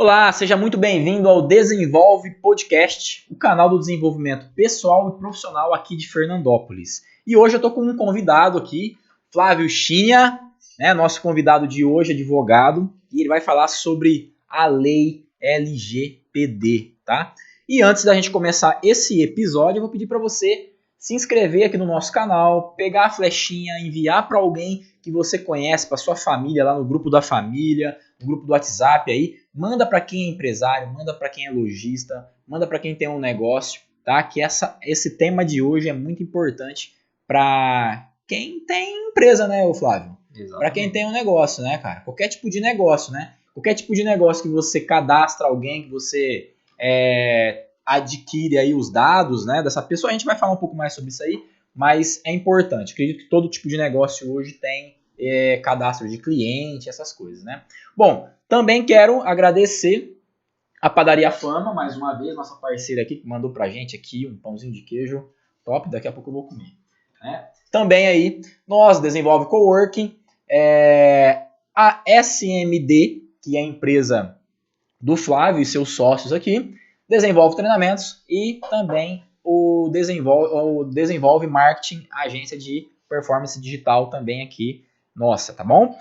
Olá, seja muito bem-vindo ao Desenvolve Podcast, o canal do desenvolvimento pessoal e profissional aqui de Fernandópolis. E hoje eu estou com um convidado aqui, Flávio Chinha, né, nosso convidado de hoje, advogado, e ele vai falar sobre a lei LGPD, tá? E antes da gente começar esse episódio, eu vou pedir para você se inscrever aqui no nosso canal, pegar a flechinha, enviar para alguém que você conhece, para sua família, lá no grupo da família, no grupo do WhatsApp aí, manda para quem é empresário, manda para quem é lojista, manda para quem tem um negócio, tá? Que esse tema de hoje é muito importante para quem tem empresa, né, Flávio? Para quem tem um negócio, né, cara? Qualquer tipo de negócio, né? Qualquer tipo de negócio que você cadastra alguém, que você adquire aí os dados, né, dessa pessoa. A gente vai falar um pouco mais sobre isso aí, mas é importante. Acredito que todo tipo de negócio hoje tem cadastro de cliente, essas coisas, né? Bom, também quero agradecer a Padaria Fama, mais uma vez, nossa parceira aqui, que mandou pra gente aqui um pãozinho de queijo top, daqui a pouco eu vou comer, né? Também aí, nós, Desenvolve Coworking, a SMD, que é a empresa do Flávio e seus sócios aqui, desenvolve treinamentos e também o desenvolve marketing, agência de performance digital também aqui, nossa, tá bom?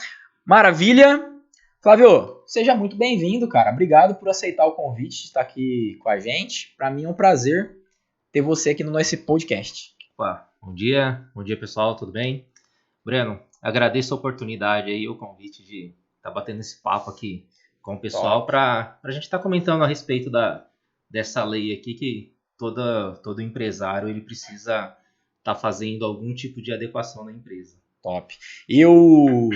Maravilha! Flávio, seja muito bem-vindo, cara. Obrigado por aceitar o convite de estar aqui com a gente. Para mim é um prazer ter você aqui no nosso podcast. Opa, bom dia pessoal, tudo bem? Breno, agradeço a oportunidade aí, o convite de estar batendo esse papo aqui com o pessoal para a gente estar comentando a respeito dessa lei aqui que todo empresário ele precisa estar fazendo algum tipo de adequação na empresa. Top. Eu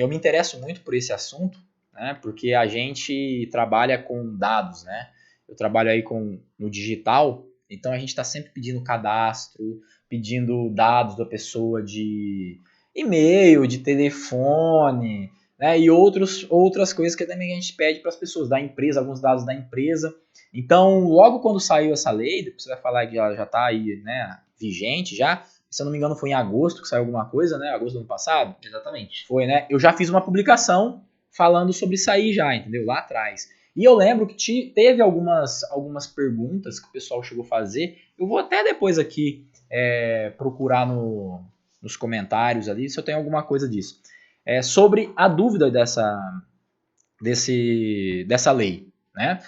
me interesso muito por esse assunto, né? Porque a gente trabalha com dados, né? Eu trabalho aí no digital, então a gente está sempre pedindo cadastro, pedindo dados da pessoa de e-mail, de telefone, né? E outras coisas que também a gente pede para as pessoas, da empresa, alguns dados da empresa. Então, logo quando saiu essa lei, depois você vai falar que ela já está aí, né, vigente já. Se eu não me engano, foi em agosto que saiu alguma coisa, né? Agosto do ano passado? Exatamente. Foi, né? Eu já fiz uma publicação falando sobre isso aí já, entendeu? Lá atrás. E eu lembro que teve algumas perguntas que o pessoal chegou a fazer. Eu vou até depois aqui procurar nos comentários ali se eu tenho alguma coisa disso. Sobre a dúvida dessa lei, né?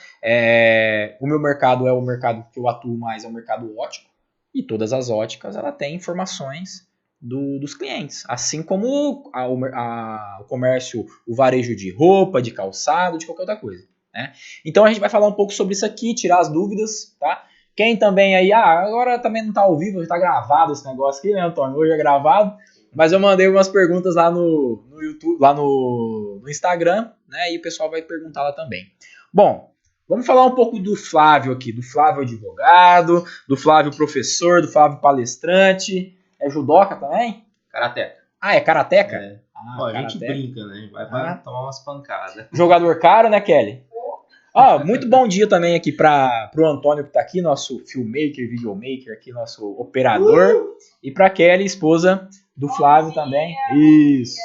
O meu mercado é o mercado que eu atuo mais, é o mercado ótico. E todas as óticas ela tem informações dos clientes, assim como o comércio, o varejo de roupa, de calçado, de qualquer outra coisa, né? Então a gente vai falar um pouco sobre isso aqui, tirar as dúvidas, tá? Quem também aí, agora também não está ao vivo, já está gravado esse negócio aqui, né, Antônio? Hoje é gravado, mas eu mandei umas perguntas lá no YouTube, lá no Instagram, né? E o pessoal vai perguntar lá também. Bom, vamos falar um pouco do Flávio aqui, do Flávio advogado, do Flávio professor, do Flávio palestrante. É judoca também? Karateca. Ah, é karateca? A gente brinca, né? Vai pra tomar umas pancadas. Jogador caro, né, Kelly? Muito bom dia também aqui pro Antônio que tá aqui, nosso filmmaker, videomaker aqui, nosso operador. E pra Kelly, esposa do Flávio também. Isso.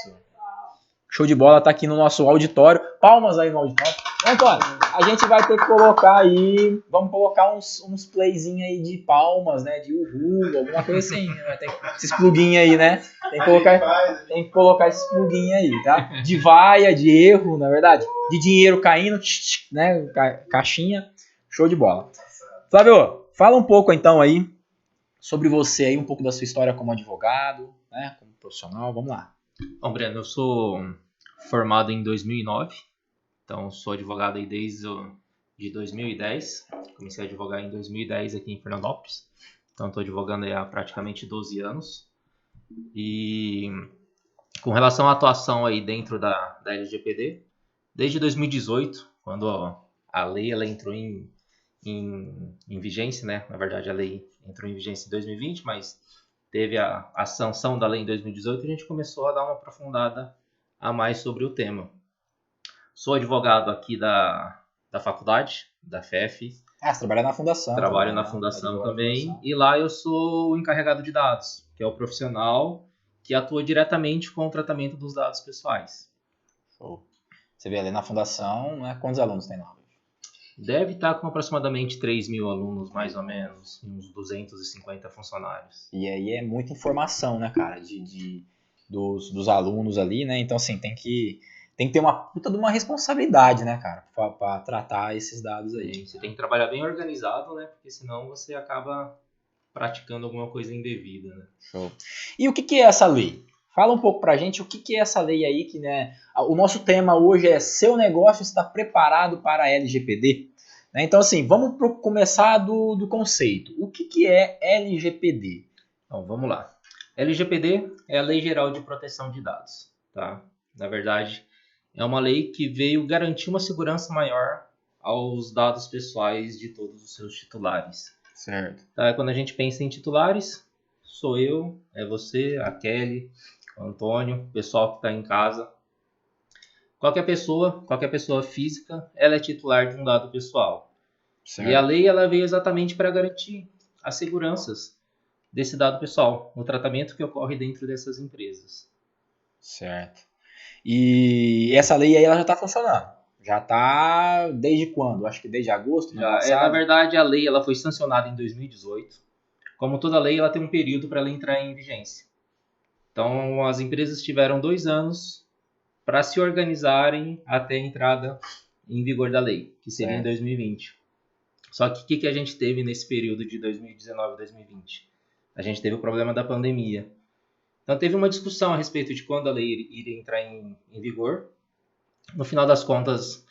Show de bola, tá aqui no nosso auditório. Palmas aí no auditório. Antônio, a gente vai ter que colocar aí, vamos colocar uns playzinhos aí de palmas, né? De uhul, alguma coisa assim. Né? Tem esses pluguinhos aí, né? Tem que colocar esses pluguinhos aí, tá? De vaia, de erro, na verdade. De dinheiro caindo, né? Caixinha. Show de bola. Flávio, fala um pouco então aí sobre você aí, um pouco da sua história como advogado, né? Como profissional, vamos lá. Bom, Breno, eu sou formado em 2009, então sou advogado aí desde de 2010. Comecei a advogar em 2010 aqui em Fernandópolis, então estou advogando aí há praticamente 12 anos. E com relação à atuação aí dentro da LGPD, desde 2018, quando a lei ela entrou em vigência, né? Na verdade, a lei entrou em vigência em 2020, mas teve a sanção da lei em 2018, a gente começou a dar uma aprofundada a mais sobre o tema. Sou advogado aqui da faculdade, da FEF. Você trabalha na fundação. Trabalho na fundação também. E lá eu sou o encarregado de dados, que é o profissional que atua diretamente com o tratamento dos dados pessoais. Você vê ali na fundação, né, quantos alunos tem lá? Deve estar com aproximadamente 3 mil alunos, mais ou menos, e uns 250 funcionários. E aí é muita informação, né, cara, dos alunos ali, né? Então, assim, tem que ter uma puta de uma responsabilidade, né, cara, pra tratar esses dados aí. Você tem que trabalhar bem organizado, né? Porque senão você acaba praticando alguma coisa indevida, né? Show. E o que é essa lei? Fala um pouco pra gente o que é essa lei aí, que, né, o nosso tema hoje é seu negócio está preparado para a LGPD? Né? Então, assim, vamos começar do conceito. O que é LGPD? Então, vamos lá. LGPD é a Lei Geral de Proteção de Dados, tá? Na verdade, é uma lei que veio garantir uma segurança maior aos dados pessoais de todos os seus titulares. Certo. Tá? Quando a gente pensa em titulares, sou eu, é você, a Kelly, o Antônio, o pessoal que está em casa. Qualquer pessoa física, ela é titular de um dado pessoal. Certo. E a lei ela veio exatamente para garantir as seguranças desse dado pessoal, no tratamento que ocorre dentro dessas empresas. Certo. E essa lei aí ela já está funcionando. Já está desde quando? Acho que desde agosto, Já na verdade, a lei ela foi sancionada em 2018. Como toda lei, ela tem um período para ela entrar em vigência. Então, as empresas tiveram 2 anos para se organizarem até a entrada em vigor da lei, que seria em 2020. Só que o que a gente teve nesse período de 2019 a 2020? A gente teve o problema da pandemia. Então, teve uma discussão a respeito de quando a lei iria entrar em vigor. No final das contas,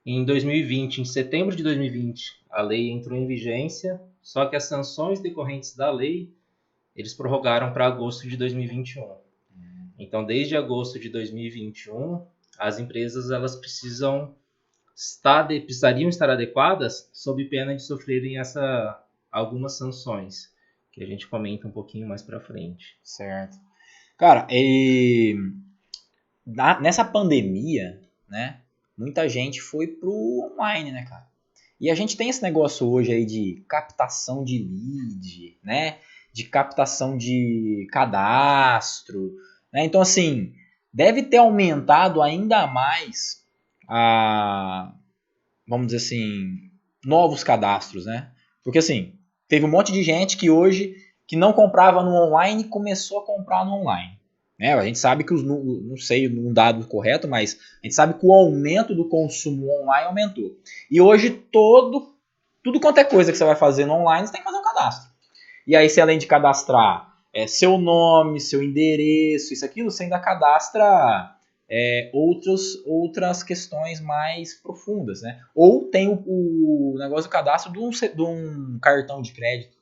em 2020, em setembro de 2020, a lei entrou em vigência, só que as sanções decorrentes da lei, eles prorrogaram para agosto de 2021. Então, desde agosto de 2021, as empresas elas precisariam estar adequadas sob pena de sofrerem algumas sanções, que a gente comenta um pouquinho mais para frente. Certo. Cara, nessa pandemia, né, muita gente foi pro online, né, cara? E a gente tem esse negócio hoje aí de captação de lead, né, de captação de cadastro, né? Então, assim, deve ter aumentado ainda mais vamos dizer assim, novos cadastros, né? Porque, assim, teve um monte de gente que hoje, que não comprava no online, começou a comprar no online. Né? A gente sabe que não sei um dado correto, mas a gente sabe que o aumento do consumo online aumentou. E hoje tudo quanto é coisa que você vai fazer no online, você tem que fazer um cadastro. E aí você além de cadastrar seu nome, seu endereço, isso aquilo, você ainda cadastra outras questões mais profundas, né? Ou tem o negócio do cadastro de um cartão de crédito.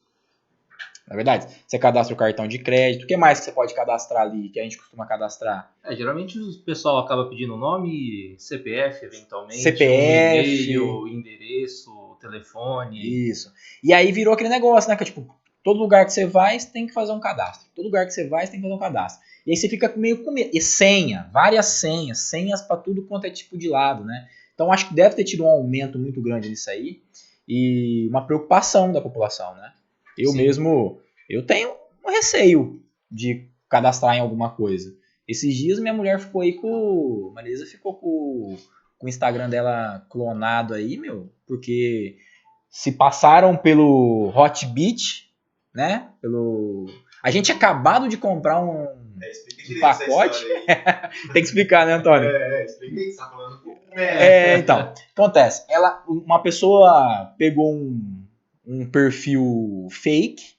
Na verdade, você cadastra o cartão de crédito. O que mais que você pode cadastrar ali, que a gente costuma cadastrar? Geralmente o pessoal acaba pedindo nome, CPF, eventualmente, CPF, um e-mail, endereço, telefone. Isso. E aí virou aquele negócio, né? Que tipo, todo lugar que você vai, você tem que fazer um cadastro. Todo lugar que você vai, você tem que fazer um cadastro. E aí você fica meio com medo. E senha, várias senhas para tudo quanto é tipo de lado, né? Então acho que deve ter tido um aumento muito grande nisso aí e uma preocupação da população, né? Eu tenho um receio de cadastrar em alguma coisa. Esses dias minha mulher ficou aí Marisa ficou com o Instagram dela clonado aí, meu, porque se passaram pelo Hotbit, né? A gente acabado de comprar um pacote. Tem que explicar, né, Antônio? Explica aí, você tá falando com Então, acontece. Uma pessoa pegou um perfil fake,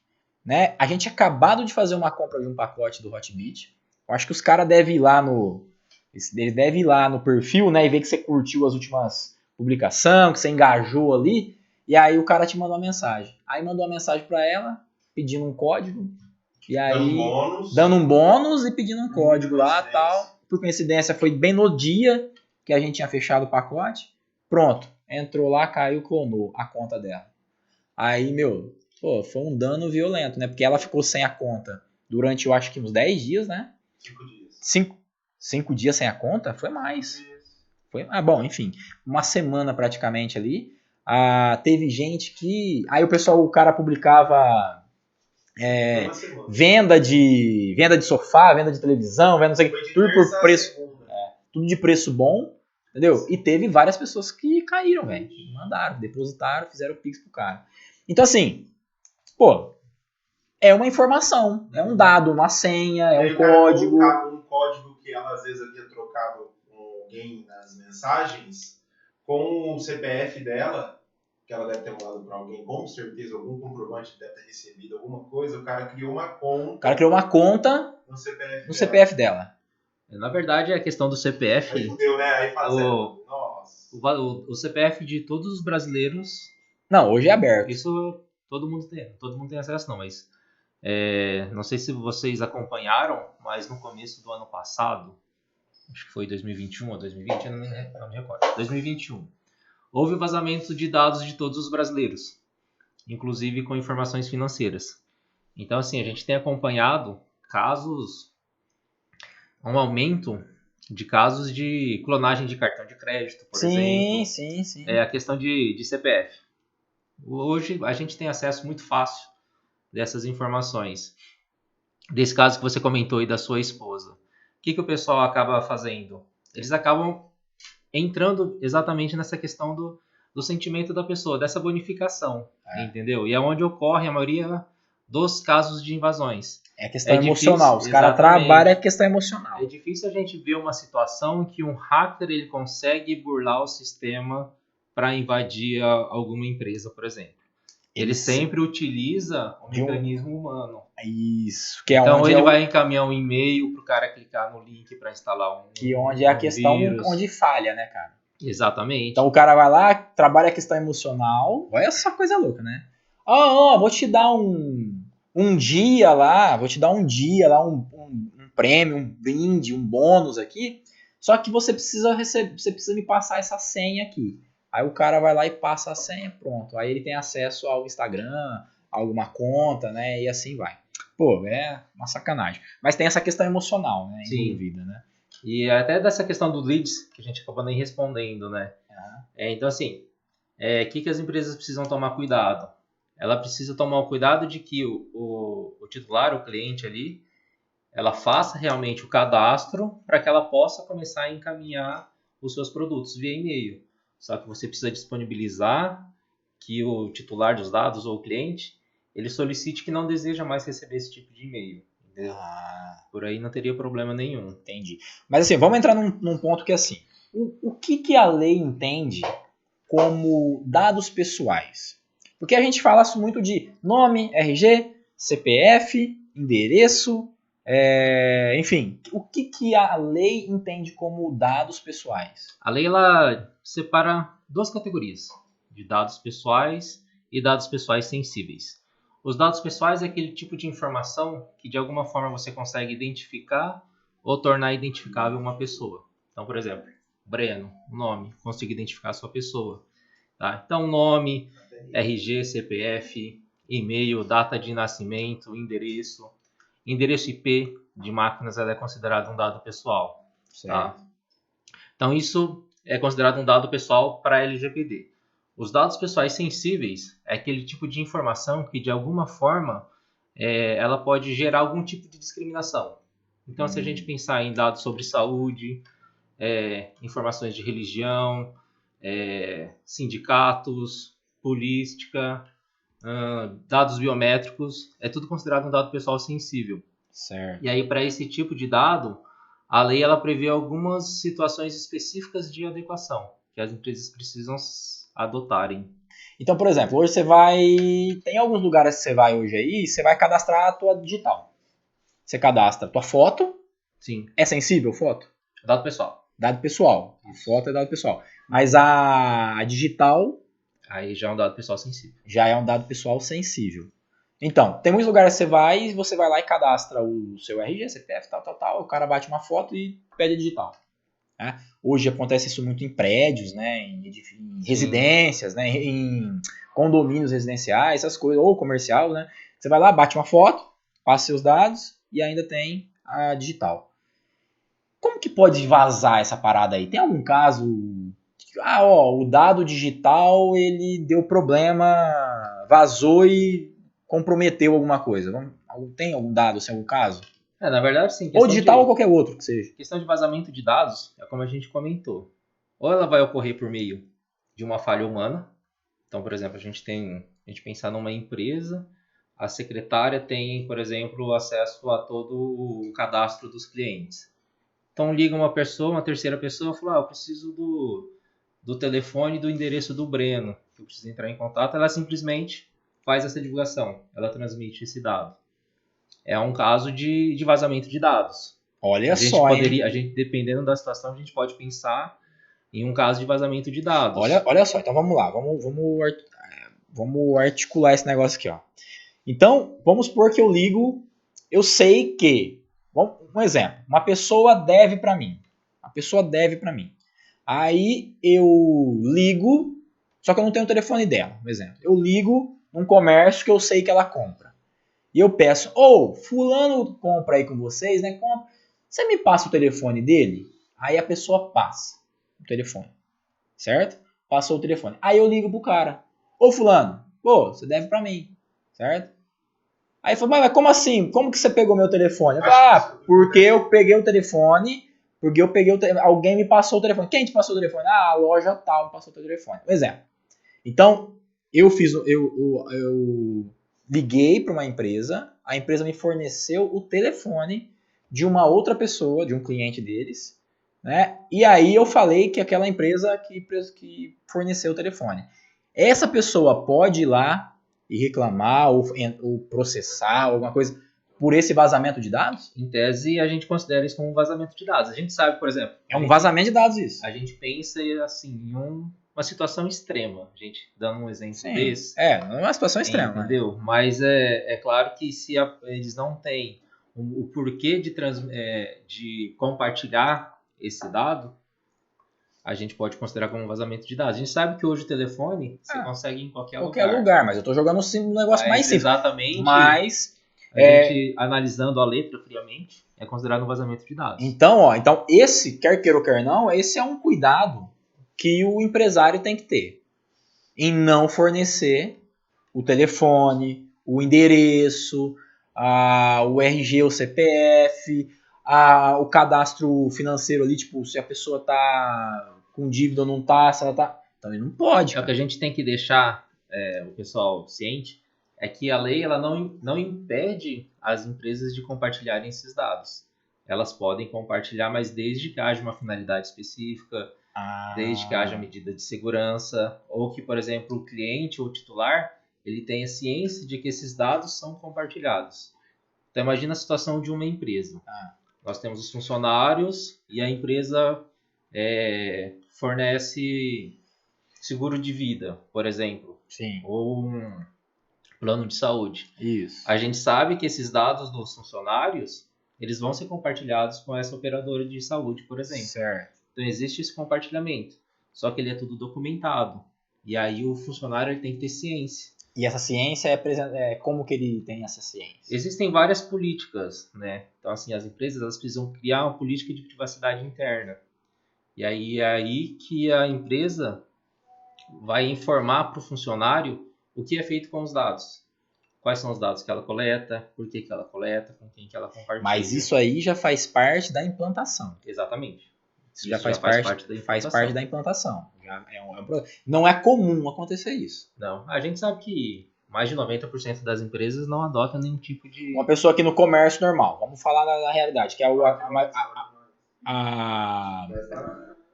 né? A gente acabado de fazer uma compra de um pacote do Hotbit. Eu acho que os caras devem ir lá no perfil, né? E ver que você curtiu as últimas publicações, que você engajou ali. E aí o cara te mandou uma mensagem. Aí mandou uma mensagem para ela, pedindo um código. E aí, dando um bônus e pedindo um código lá e tal. Por coincidência, foi bem no dia que a gente tinha fechado o pacote. Pronto, entrou lá, caiu, clonou a conta dela. Aí, foi um dano violento, né? Porque ela ficou sem a conta durante, eu acho que uns 10 dias, né? 5 dias. 5 dias sem a conta? Foi mais. Bom, enfim, uma semana praticamente ali. Teve gente que... Aí o cara publicava venda de sofá, venda de televisão, venda não sei o que, tudo por preço, tudo de preço bom, Entendeu? E teve várias pessoas que caíram, velho. Mandaram, depositaram, fizeram o Pix pro cara. Então, assim, pô, é uma informação, é um dado, uma senha, é Aí um o cara código. colocava um código que ela às vezes havia trocado com alguém nas mensagens, com o CPF dela, que ela deve ter mandado para alguém, com certeza, algum comprovante deve ter recebido alguma coisa, o cara criou uma O conta cara criou uma conta no CPF no CPF dela. Na verdade, a questão do Aí CPF, fudeu, né? Aí fazendo. Nossa. o CPF de todos os brasileiros, Não, hoje é aberto. isso todo mundo tem acesso não, mas não sei se vocês acompanharam, mas no começo do ano passado, acho que foi 2021 ou 2020, eu não me recordo, 2021, houve o vazamento de dados de todos os brasileiros, inclusive com informações financeiras. Então, assim, a gente tem acompanhado um aumento de casos de clonagem de cartão de crédito, por exemplo. Sim. A questão de CPF. Hoje a gente tem acesso muito fácil dessas informações. Desse caso que você comentou aí da sua esposa. O que o pessoal acaba fazendo? Eles acabam entrando exatamente nessa questão do sentimento da pessoa, dessa bonificação, entendeu? E é onde ocorre a maioria dos casos de invasões. É questão emocional. Os caras trabalham a questão emocional. É difícil a gente ver uma situação em que um hacker ele consegue burlar o sistema para invadir alguma empresa, por exemplo. Ele sempre utiliza o mecanismo humano. Isso. Que é então onde ele vai encaminhar um e-mail para o cara clicar no link para instalar que onde é a questão vírus. Onde falha, né, cara? Exatamente. Então o cara vai lá, trabalha a questão emocional. Olha essa coisa louca, né? Vou te dar um dia lá, um prêmio, um brinde, um bônus aqui. Só que você precisa me passar essa senha aqui. Aí o cara vai lá e passa a senha, pronto. Aí ele tem acesso ao Instagram, a alguma conta, né? E assim vai. Pô, é uma sacanagem. Mas tem essa questão emocional, né? Envolvida, né? E até dessa questão do leads, que a gente acabou nem respondendo, né? Então, assim, o que as empresas precisam tomar cuidado? Ela precisa tomar o cuidado de que o titular, o cliente ali, ela faça realmente o cadastro para que ela possa começar a encaminhar os seus produtos via e-mail. Só que você precisa disponibilizar que o titular dos dados ou o cliente, ele solicite que não deseja mais receber esse tipo de e-mail. Por aí não teria problema nenhum. Entendi. Mas assim, vamos entrar num ponto que é assim, o que a lei entende como dados pessoais? Porque a gente fala muito de nome, RG, CPF, endereço, enfim, o que a lei entende como dados pessoais? A lei ela separa duas categorias, de dados pessoais e dados pessoais sensíveis. Os dados pessoais é aquele tipo de informação que de alguma forma você consegue identificar ou tornar identificável uma pessoa. Então, por exemplo, Breno, nome, consigo identificar a sua pessoa. Tá? Então, nome, RG, CPF, e-mail, data de nascimento, endereço IP de máquinas é considerado um dado pessoal. Tá? Então, isso é considerado um dado pessoal para a LGPD. Os dados pessoais sensíveis é aquele tipo de informação que, de alguma forma, ela pode gerar algum tipo de discriminação. Então, se a gente pensar em dados sobre saúde, informações de religião, sindicatos, política, dados biométricos, é tudo considerado um dado pessoal sensível. Certo. E aí, para esse tipo de dado, a lei ela prevê algumas situações específicas de adequação que as empresas precisam adotarem. Então, por exemplo, hoje tem alguns lugares que você vai hoje aí, você vai cadastrar a tua digital. Você cadastra a tua foto. Sim. É sensível foto? Dado pessoal. Dado pessoal. A foto é dado pessoal. Mas a digital... Aí já é um dado pessoal sensível. Já é um dado pessoal sensível. Então, tem muitos lugares que você vai lá e cadastra o seu RG, CPF, tal, o cara bate uma foto e pede a digital. Né? Hoje acontece isso muito em prédios, né, em residências, né, em condomínios residenciais, essas coisas, ou comercial, né? Você vai lá, bate uma foto, passa seus dados e ainda tem a digital. Como que pode vazar essa parada aí? Tem algum caso... o dado digital ele deu problema, vazou e comprometeu alguma coisa. Tem algum dado, assim, algum caso? Na verdade, sim. Ou digital ou qualquer outro que seja. Questão de vazamento de dados é como a gente comentou. Ou ela vai ocorrer por meio de uma falha humana. Então, por exemplo, a gente pensar numa empresa, a secretária tem, por exemplo, acesso a todo o cadastro dos clientes. Então liga uma terceira pessoa, fala, eu preciso do telefone e do endereço do Breno, eu preciso entrar em contato, ela simplesmente faz essa divulgação, ela transmite esse dado. É um caso de vazamento de dados. Olha só, hein? Dependendo da situação, a gente pode pensar em um caso de vazamento de dados. Olha só, então vamos lá, vamos articular esse negócio aqui, ó. Então, vamos supor que eu ligo, eu sei que, um exemplo, uma pessoa deve para mim. Aí eu ligo, só que eu não tenho o telefone dela, por exemplo. Eu ligo num comércio que eu sei que ela compra. E eu peço, fulano compra aí com vocês, né? Compra. Você me passa o telefone dele? Aí a pessoa passa o telefone, certo? Passou o telefone. Aí eu ligo pro cara. Fulano, você deve pra mim, certo? Aí falou, mas como assim? Como que você pegou meu telefone? Eu falei, porque eu peguei o telefone, alguém me passou o telefone. Quem te passou o telefone? A loja tal me passou o telefone. Um exemplo. Então, eu liguei para uma empresa, a empresa me forneceu o telefone de uma outra pessoa, de um cliente deles, né? E aí eu falei que aquela empresa que forneceu o telefone. Essa pessoa pode ir lá e reclamar ou processar alguma coisa por esse vazamento de dados? Em tese, a gente considera isso como um vazamento de dados. A gente sabe, por exemplo... É um vazamento de dados isso. A gente pensa assim, em uma situação extrema. A gente dando um exemplo desse. Não é uma situação extrema. Entendeu? Né? Mas é claro que se eles não têm o porquê de compartilhar esse dado, a gente pode considerar como um vazamento de dados. A gente sabe que hoje o telefone você consegue em qualquer lugar. Mas eu estou jogando um negócio mais simples. Exatamente. Mas a gente, analisando a letra friamente, é considerado um vazamento de dados. Então, esse, quer queira ou quer não, esse é um cuidado que o empresário tem que ter em não fornecer o telefone, o endereço, o RG, o CPF, o cadastro financeiro ali, tipo, se a pessoa tá com dívida ou não tá, se ela tá... Então ele não pode. O que a gente tem que deixar o pessoal ciente é que a lei ela não impede as empresas de compartilharem esses dados. Elas podem compartilhar, mas desde que haja uma finalidade específica, desde que haja medida de segurança, ou que, por exemplo, o cliente ou o titular ele tenha ciência de que esses dados são compartilhados. Então, imagina a situação de uma empresa. Nós temos os funcionários e a empresa fornece seguro de vida, por exemplo. Sim. Ou um plano de saúde. Isso. A gente sabe que esses dados dos funcionários eles vão ser compartilhados com essa operadora de saúde, por exemplo. Certo. Então, existe esse compartilhamento. Só que ele é tudo documentado. E aí o funcionário ele tem que ter ciência. E essa ciência como que ele tem essa ciência? Existem várias políticas, né? Então, assim, as empresas elas precisam criar uma política de privacidade interna. E aí é aí que a empresa vai informar para o funcionário o que é feito com os dados. Quais são os dados que ela coleta, por que ela coleta, com quem que ela compartilha. Mas isso aí já faz parte da implantação. Exatamente. Isso já faz parte da implantação. Não é comum acontecer isso. Não, a gente sabe que mais de 90% das empresas não adotam nenhum tipo de... Uma pessoa aqui no comércio normal, vamos falar da realidade, que é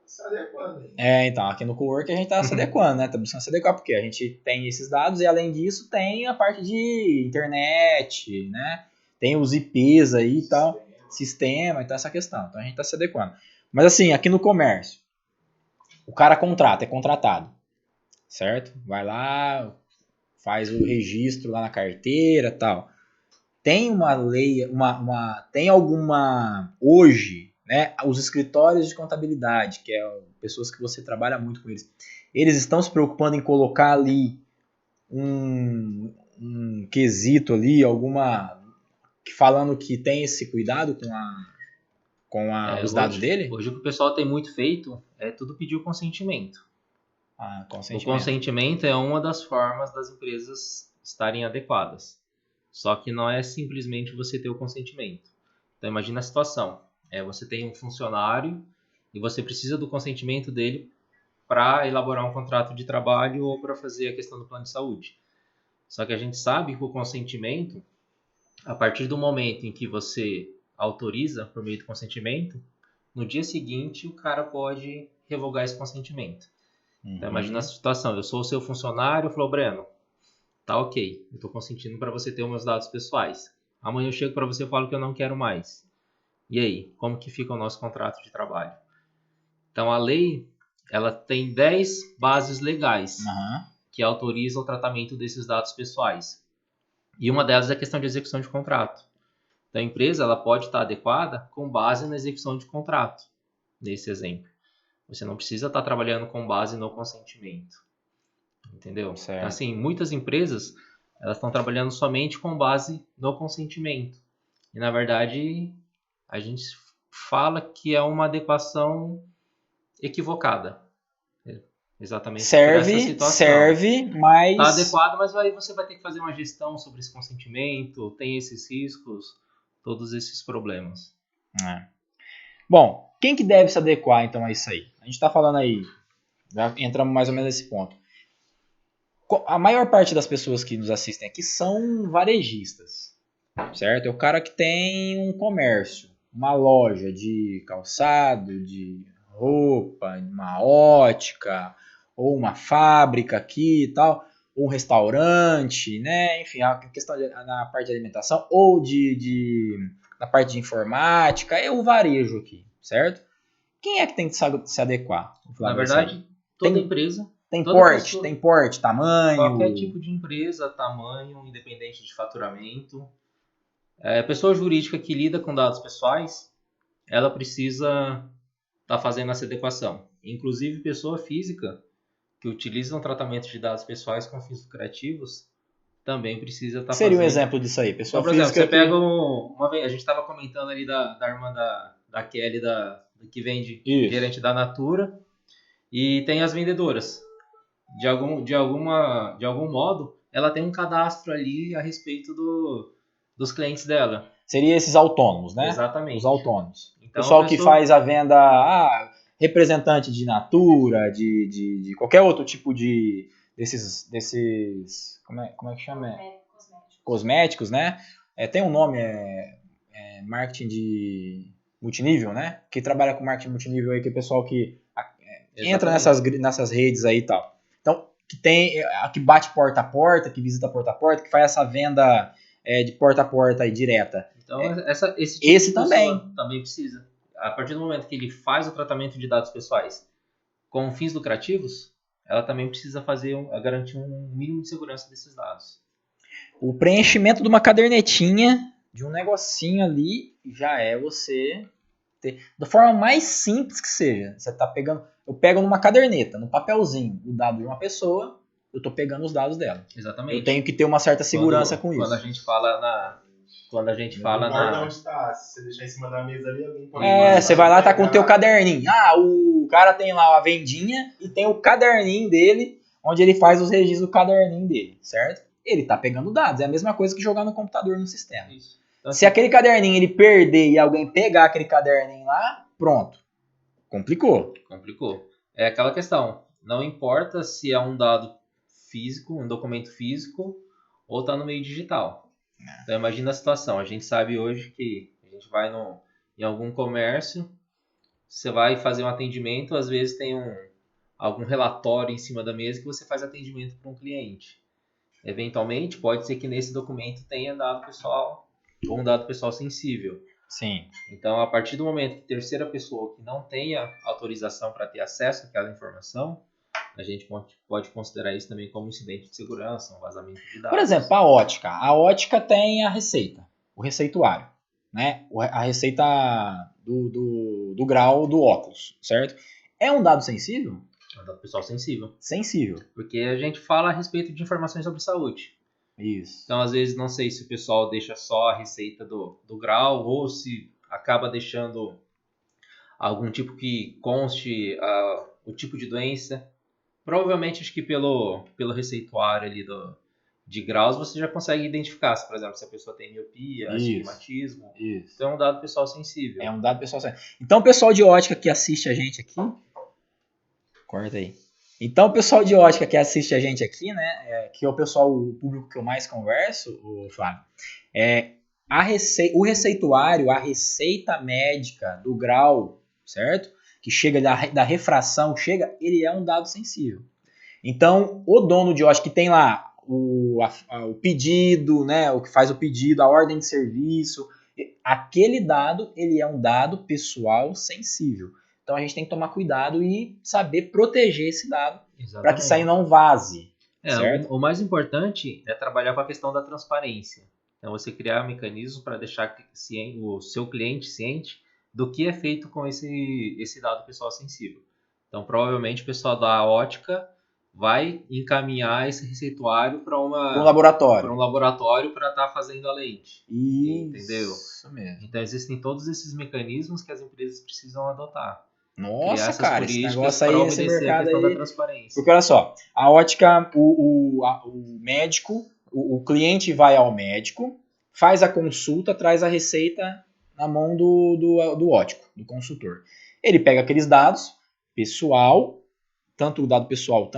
se adequando. Então, aqui no Cowork a gente está se adequando, né? Tá buscando se adequar, porque a gente tem esses dados e além disso tem a parte de internet, né? Tem os IPs aí e tal, sistema, então essa questão. Então a gente está se adequando. Mas assim, aqui no comércio, o cara é contratado, certo? Vai lá, faz o registro lá na carteira e tal. Tem uma lei, tem alguma, hoje, né, os escritórios de contabilidade, que é pessoas que você trabalha muito com eles estão se preocupando em colocar ali um quesito ali, falando que tem esse cuidado com os dados dele? Hoje o que o pessoal tem muito feito é tudo pedir o consentimento. Consentimento. O consentimento é uma das formas das empresas estarem adequadas. Só que não é simplesmente você ter o consentimento. Então imagina a situação. Você tem um funcionário e você precisa do consentimento dele para elaborar um contrato de trabalho ou para fazer a questão do plano de saúde. Só que a gente sabe que o consentimento, a partir do momento em que você autoriza por meio do consentimento, no dia seguinte o cara pode revogar esse consentimento. Então imagina a situação, eu sou o seu funcionário, falou, Breno, tá ok, eu estou consentindo para você ter os meus dados pessoais. Amanhã eu chego para você e falo que eu não quero mais. E aí, como que fica o nosso contrato de trabalho? Então a lei, ela tem 10 bases legais que autorizam o tratamento desses dados pessoais. E uma delas é a questão de execução de contrato. Então a empresa ela pode estar adequada com base na execução de contrato, nesse exemplo. Você não precisa estar trabalhando com base no consentimento. Entendeu? Certo. Assim, muitas empresas elas estão trabalhando somente com base no consentimento. E na verdade, a gente fala que é uma adequação equivocada. Exatamente por essa situação. Serve, mas... Está adequado, mas aí você vai ter que fazer uma gestão sobre esse consentimento, tem esses riscos, todos esses problemas. Bom, quem que deve se adequar então a isso aí? A gente está falando aí, já entramos mais ou menos nesse ponto. A maior parte das pessoas que nos assistem aqui são varejistas, certo? É o cara que tem um comércio, uma loja de calçado, de roupa, uma ótica, ou uma fábrica aqui e tal, ou um restaurante, né? Enfim, a questão na parte de alimentação, ou na parte de informática, é o varejo aqui, certo? Quem é que tem que se adequar? Na verdade, toda empresa... Tem pessoa, porte, tamanho... Qualquer tipo de empresa, tamanho, independente de faturamento. Pessoa jurídica que lida com dados pessoais, ela precisa estar fazendo essa adequação. Inclusive, pessoa física que utiliza um tratamento de dados pessoais com fins lucrativos, também precisa estar fazendo. Seria um exemplo disso aí, pessoa então, por física. Exemplo, você pega uma vez, a gente estava comentando ali da irmã da Kelly, que vende, gerente da Natura, e tem as vendedoras. De algum modo, ela tem um cadastro ali a respeito dos clientes dela. Seria esses autônomos, né? Exatamente. Os autônomos. Então, pessoal que faz a venda, representante de Natura, de qualquer outro tipo desses como é que chama? Cosméticos, né? Tem um nome, marketing de multinível, né? Que trabalha com marketing multinível aí, que é o pessoal que entra nessas redes aí e tal. Então, que bate porta a porta, que visita porta a porta, que faz essa venda de porta a porta aí direta. Então, esse também precisa. A partir do momento que ele faz o tratamento de dados pessoais com fins lucrativos, ela também precisa garantir um mínimo de segurança desses dados. O preenchimento de uma cadernetinha, de um negocinho ali, já é você ter, da forma mais simples que seja. Você tá pegando, eu pego numa caderneta, num papelzinho, o dado de uma pessoa, eu estou pegando os dados dela. Exatamente. Eu tenho que ter uma certa segurança com isso. Quando a gente fala onde está. Se você deixar em cima da mesa ali, alguém pode... você vai lá, tá com o teu caderninho. O cara tem lá a vendinha e tem o caderninho dele, onde ele faz os registros do caderninho dele, certo? Ele tá pegando dados. É a mesma coisa que jogar no computador no sistema. Isso. Então, se aquele caderninho ele perder e alguém pegar aquele caderninho lá, pronto. Complicou. É aquela questão. Não importa se é um dado físico, um documento físico, ou tá no meio digital. Então imagina a situação, a gente sabe hoje que a gente vai em algum comércio, você vai fazer um atendimento, às vezes tem algum relatório em cima da mesa que você faz atendimento para um cliente. Eventualmente, pode ser que nesse documento tenha dado pessoal ou um dado pessoal sensível. Sim. Então, a partir do momento que terceira pessoa que não tenha autorização para ter acesso àquela informação, a gente pode considerar isso também como incidente de segurança, um vazamento de dados. Por exemplo, a ótica. A ótica tem a receita, o receituário, né? A receita do grau do óculos, certo? É um dado sensível? É um dado pessoal sensível. Sensível. Porque a gente fala a respeito de informações sobre saúde. Isso. Então, às vezes, não sei se o pessoal deixa só a receita do grau ou se acaba deixando algum tipo que conste o tipo de doença. Provavelmente, acho que pelo receituário ali de graus, você já consegue identificar, se, por exemplo, se a pessoa tem miopia, astigmatismo. Isso. Então é um dado pessoal sensível. É um dado pessoal sensível. Então o pessoal de ótica que assiste a gente aqui... Corta aí. Então o pessoal de ótica que assiste a gente aqui, né, que é o pessoal, o público que eu mais converso, o Flávio, o receituário, a receita médica do grau, certo? Que chega da refração, ele é um dado sensível. Então, o dono de ótica que tem lá o pedido, né, o que faz o pedido, a ordem de serviço, aquele dado, ele é um dado pessoal sensível. Então, a gente tem que tomar cuidado e saber proteger esse dado para que isso aí não vaze. Certo? O mais importante é trabalhar com a questão da transparência. Então, você criar mecanismos para deixar o seu cliente ciente do que é feito com esse dado pessoal sensível. Então, provavelmente, o pessoal da ótica vai encaminhar esse receituário para um laboratório para estar fazendo a lente. Entendeu? Isso mesmo. Então, existem todos esses mecanismos que as empresas precisam adotar. Nossa, cara, esse negócio aí nesse mercado aí... da transparência. Porque olha só, a ótica, o médico, o cliente vai ao médico, faz a consulta, traz a receita na mão do ótico, do consultor. Ele pega aqueles dados pessoal, tanto o dado pessoal,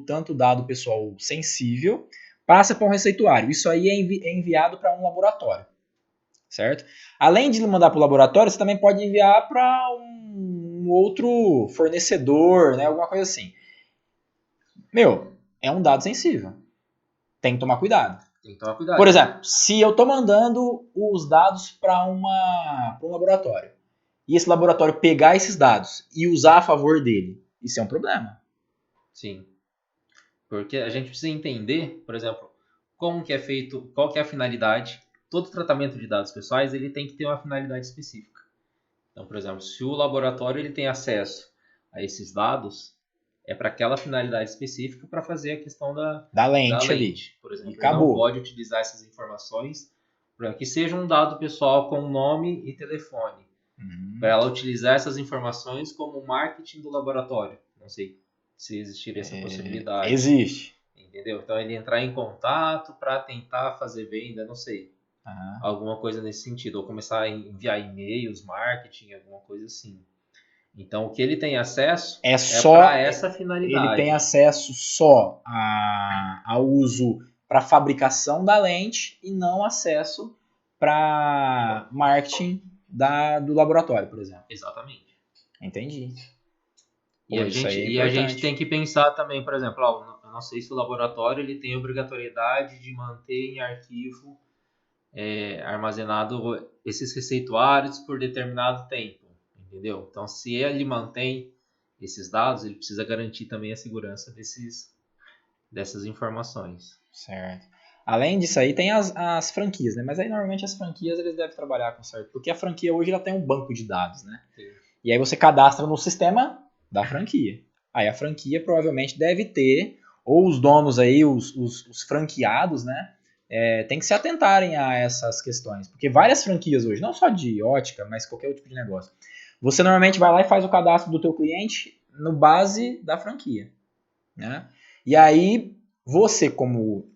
tanto o dado pessoal sensível, passa para um receituário. Isso aí é enviado para um laboratório, certo? Além de mandar para o laboratório, você também pode enviar para um outro fornecedor, né? Alguma coisa assim. É um dado sensível. Tem que tomar cuidado. Por exemplo, se eu estou mandando os dados para um laboratório e esse laboratório pegar esses dados e usar a favor dele, isso é um problema. Sim. Porque a gente precisa entender, por exemplo, como que é feito, qual que é a finalidade. Todo tratamento de dados pessoais ele tem que ter uma finalidade específica. Então, por exemplo, se o laboratório ele tem acesso a esses dados, é para aquela finalidade específica para fazer a questão da lente ali. Por exemplo, ele não pode utilizar essas informações para que seja um dado pessoal com nome e telefone. Para ela utilizar essas informações como marketing do laboratório. Não sei se existiria essa possibilidade. Existe. Entendeu? Então ele entrar em contato para tentar fazer venda, não sei. Alguma coisa nesse sentido. Ou começar a enviar e-mails, marketing, alguma coisa assim. Então o que ele tem acesso é para essa finalidade. Ele tem acesso só ao uso para fabricação da lente e não acesso para marketing do laboratório, por exemplo. Exatamente. Entendi. E a gente tem que pensar também, por exemplo, eu não sei se o laboratório ele tem obrigatoriedade de manter em arquivo armazenado esses receituários por determinado tempo, entendeu? Então, se ele mantém esses dados, ele precisa garantir também a segurança dessas informações. Certo. Além disso aí, tem as franquias, né? Mas aí, normalmente, as franquias eles devem trabalhar com certo. Porque a franquia hoje ela tem um banco de dados, né? Sim. E aí você cadastra no sistema da franquia. Aí a franquia provavelmente deve ter, ou os donos aí, os franqueados, né? Tem que se atentarem a essas questões. Porque várias franquias hoje, não só de ótica, mas qualquer tipo de negócio. Você normalmente vai lá e faz o cadastro do teu cliente no base da franquia, né? E aí, você como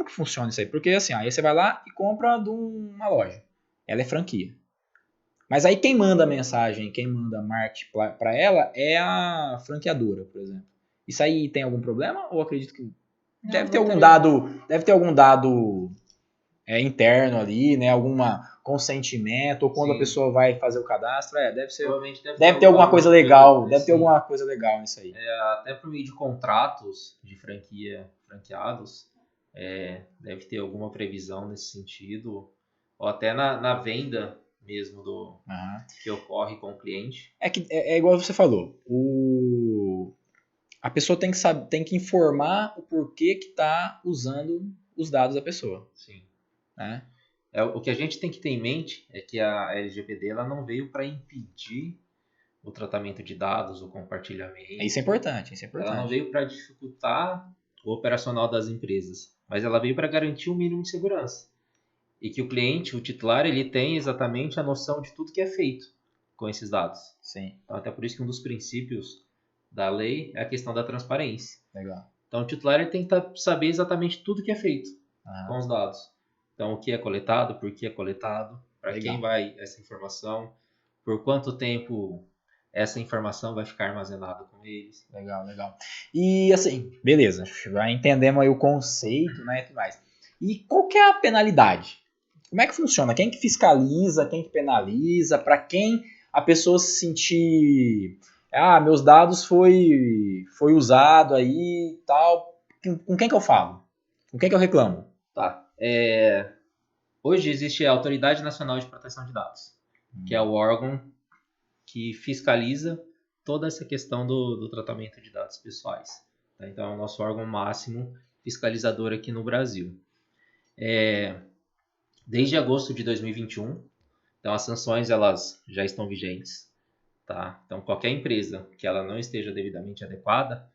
que funciona isso aí? Porque assim, aí você vai lá e compra de uma loja. Ela é franquia. Mas aí quem manda a mensagem, quem manda marketing para ela é a franqueadora, por exemplo. Isso aí tem algum problema? Ou acredito que deve ter algum dado interno ali, né? Alguma consentimento, ou quando a pessoa vai fazer o cadastro, deve ter alguma coisa legal, deve ter alguma coisa legal nisso aí. Até por meio de contratos de franqueados, deve ter alguma previsão nesse sentido, ou até na venda mesmo que ocorre com o cliente. É igual você falou, a pessoa tem que informar o porquê que está usando os dados da pessoa. Sim. Né? O que a gente tem que ter em mente é que a LGPD ela não veio para impedir o tratamento de dados, o compartilhamento. Isso é importante. Ela não veio para dificultar o operacional das empresas, mas ela veio para garantir um mínimo de segurança. E que o cliente, o titular, ele tem exatamente a noção de tudo que é feito com esses dados. Sim. Então, até por isso que um dos princípios da lei é a questão da transparência. Legal. Então, o titular ele tem que saber exatamente tudo que é feito. com os dados. Então, o que é coletado, por que é coletado, para Legal. quem vai essa informação, por quanto tempo essa informação vai ficar armazenada com eles. Legal, legal. E assim, beleza, já entendemos aí o conceito, né, e tudo mais. E qual que é a penalidade? Como é que funciona? Quem que fiscaliza, quem que penaliza, para quem a pessoa se sentir, meus dados foi usado aí e tal, com quem que eu falo? Com quem que eu reclamo? Tá. Hoje existe a Autoridade Nacional de Proteção de Dados, que é o órgão que fiscaliza toda essa questão do tratamento de dados pessoais. Tá? Então, é o nosso órgão máximo fiscalizador aqui no Brasil. Desde agosto de 2021, então as sanções elas já estão vigentes. Tá? Então, qualquer empresa que ela não esteja devidamente adequada,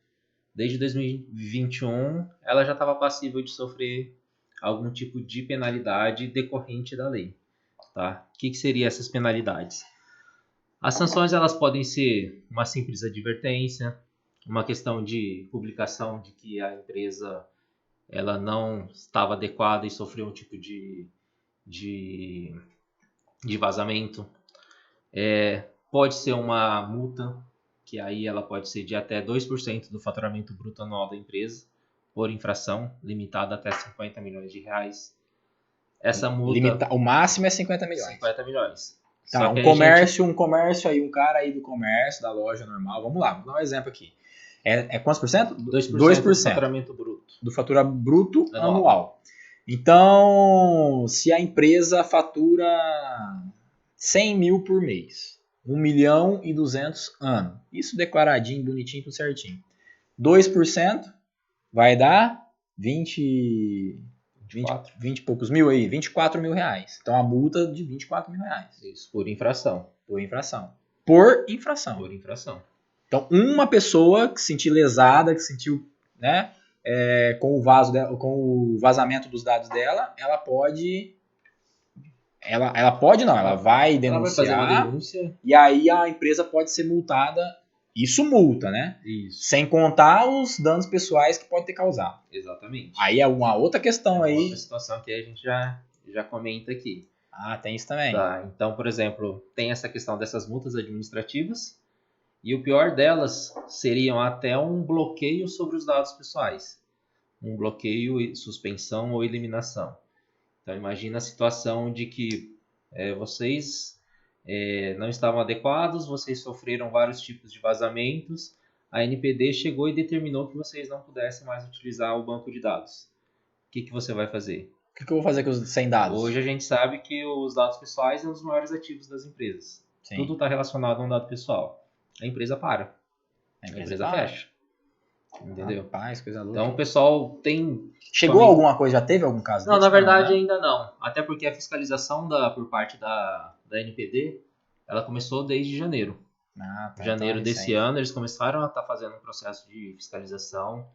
desde 2021, ela já estava passível de sofrer algum tipo de penalidade decorrente da lei. Tá? O que seriam essas penalidades? As sanções elas podem ser uma simples advertência, uma questão de publicação de que a empresa ela não estava adequada e sofreu um tipo de vazamento. Pode ser uma multa, que aí ela pode ser de até 2% do faturamento bruto anual da empresa, por infração, limitada até 50 milhões de reais. Essa multa... O máximo é 50 milhões. 50 milhões. Tá, Só um que comércio aí, um cara aí do comércio, da loja normal, vamos lá, vou dar um exemplo aqui. É quantos por cento? 2% do faturamento bruto. Do faturamento bruto anual. Então, se a empresa fatura 100 mil por mês, 1.200.000 ano, isso declaradinho, bonitinho, tudo certinho. 2% vai dar 20 e poucos mil aí, 24 mil reais. Então, a multa de 24 mil reais. Isso, por infração. Por infração. Por infração. Por infração. Então, uma pessoa que se sentiu lesada, que se sentiu, né, com o vazamento dos dados dela, ela pode... Ela vai denunciar. Ela vai fazer uma denúncia. E aí a empresa pode ser multada. Isso multa, né? Isso. Sem contar os danos pessoais que pode ter causado. Exatamente. Aí é uma outra questão aí. Outra situação que a gente já comenta aqui. Tem isso também. Tá, então, por exemplo, tem essa questão dessas multas administrativas. E o pior delas seriam até um bloqueio sobre os dados pessoais. Um bloqueio, suspensão ou eliminação. Então, imagina a situação de que vocês não estavam adequados, vocês sofreram vários tipos de vazamentos, a NPD chegou e determinou que vocês não pudessem mais utilizar o banco de dados. O que você vai fazer? O que eu vou fazer com os 100 dados? Hoje a gente sabe que os dados pessoais são um dos maiores ativos das empresas. Sim. Tudo está relacionado a um dado pessoal. A empresa para. A empresa fecha. Entendeu? Rapaz, coisa louca. Então o pessoal tem... Chegou alguma coisa? Já teve algum caso? Não, na verdade ainda não. Até porque a fiscalização por parte da NPD, ela começou desde janeiro. Janeiro desse ano, eles começaram a estar fazendo um processo de fiscalização.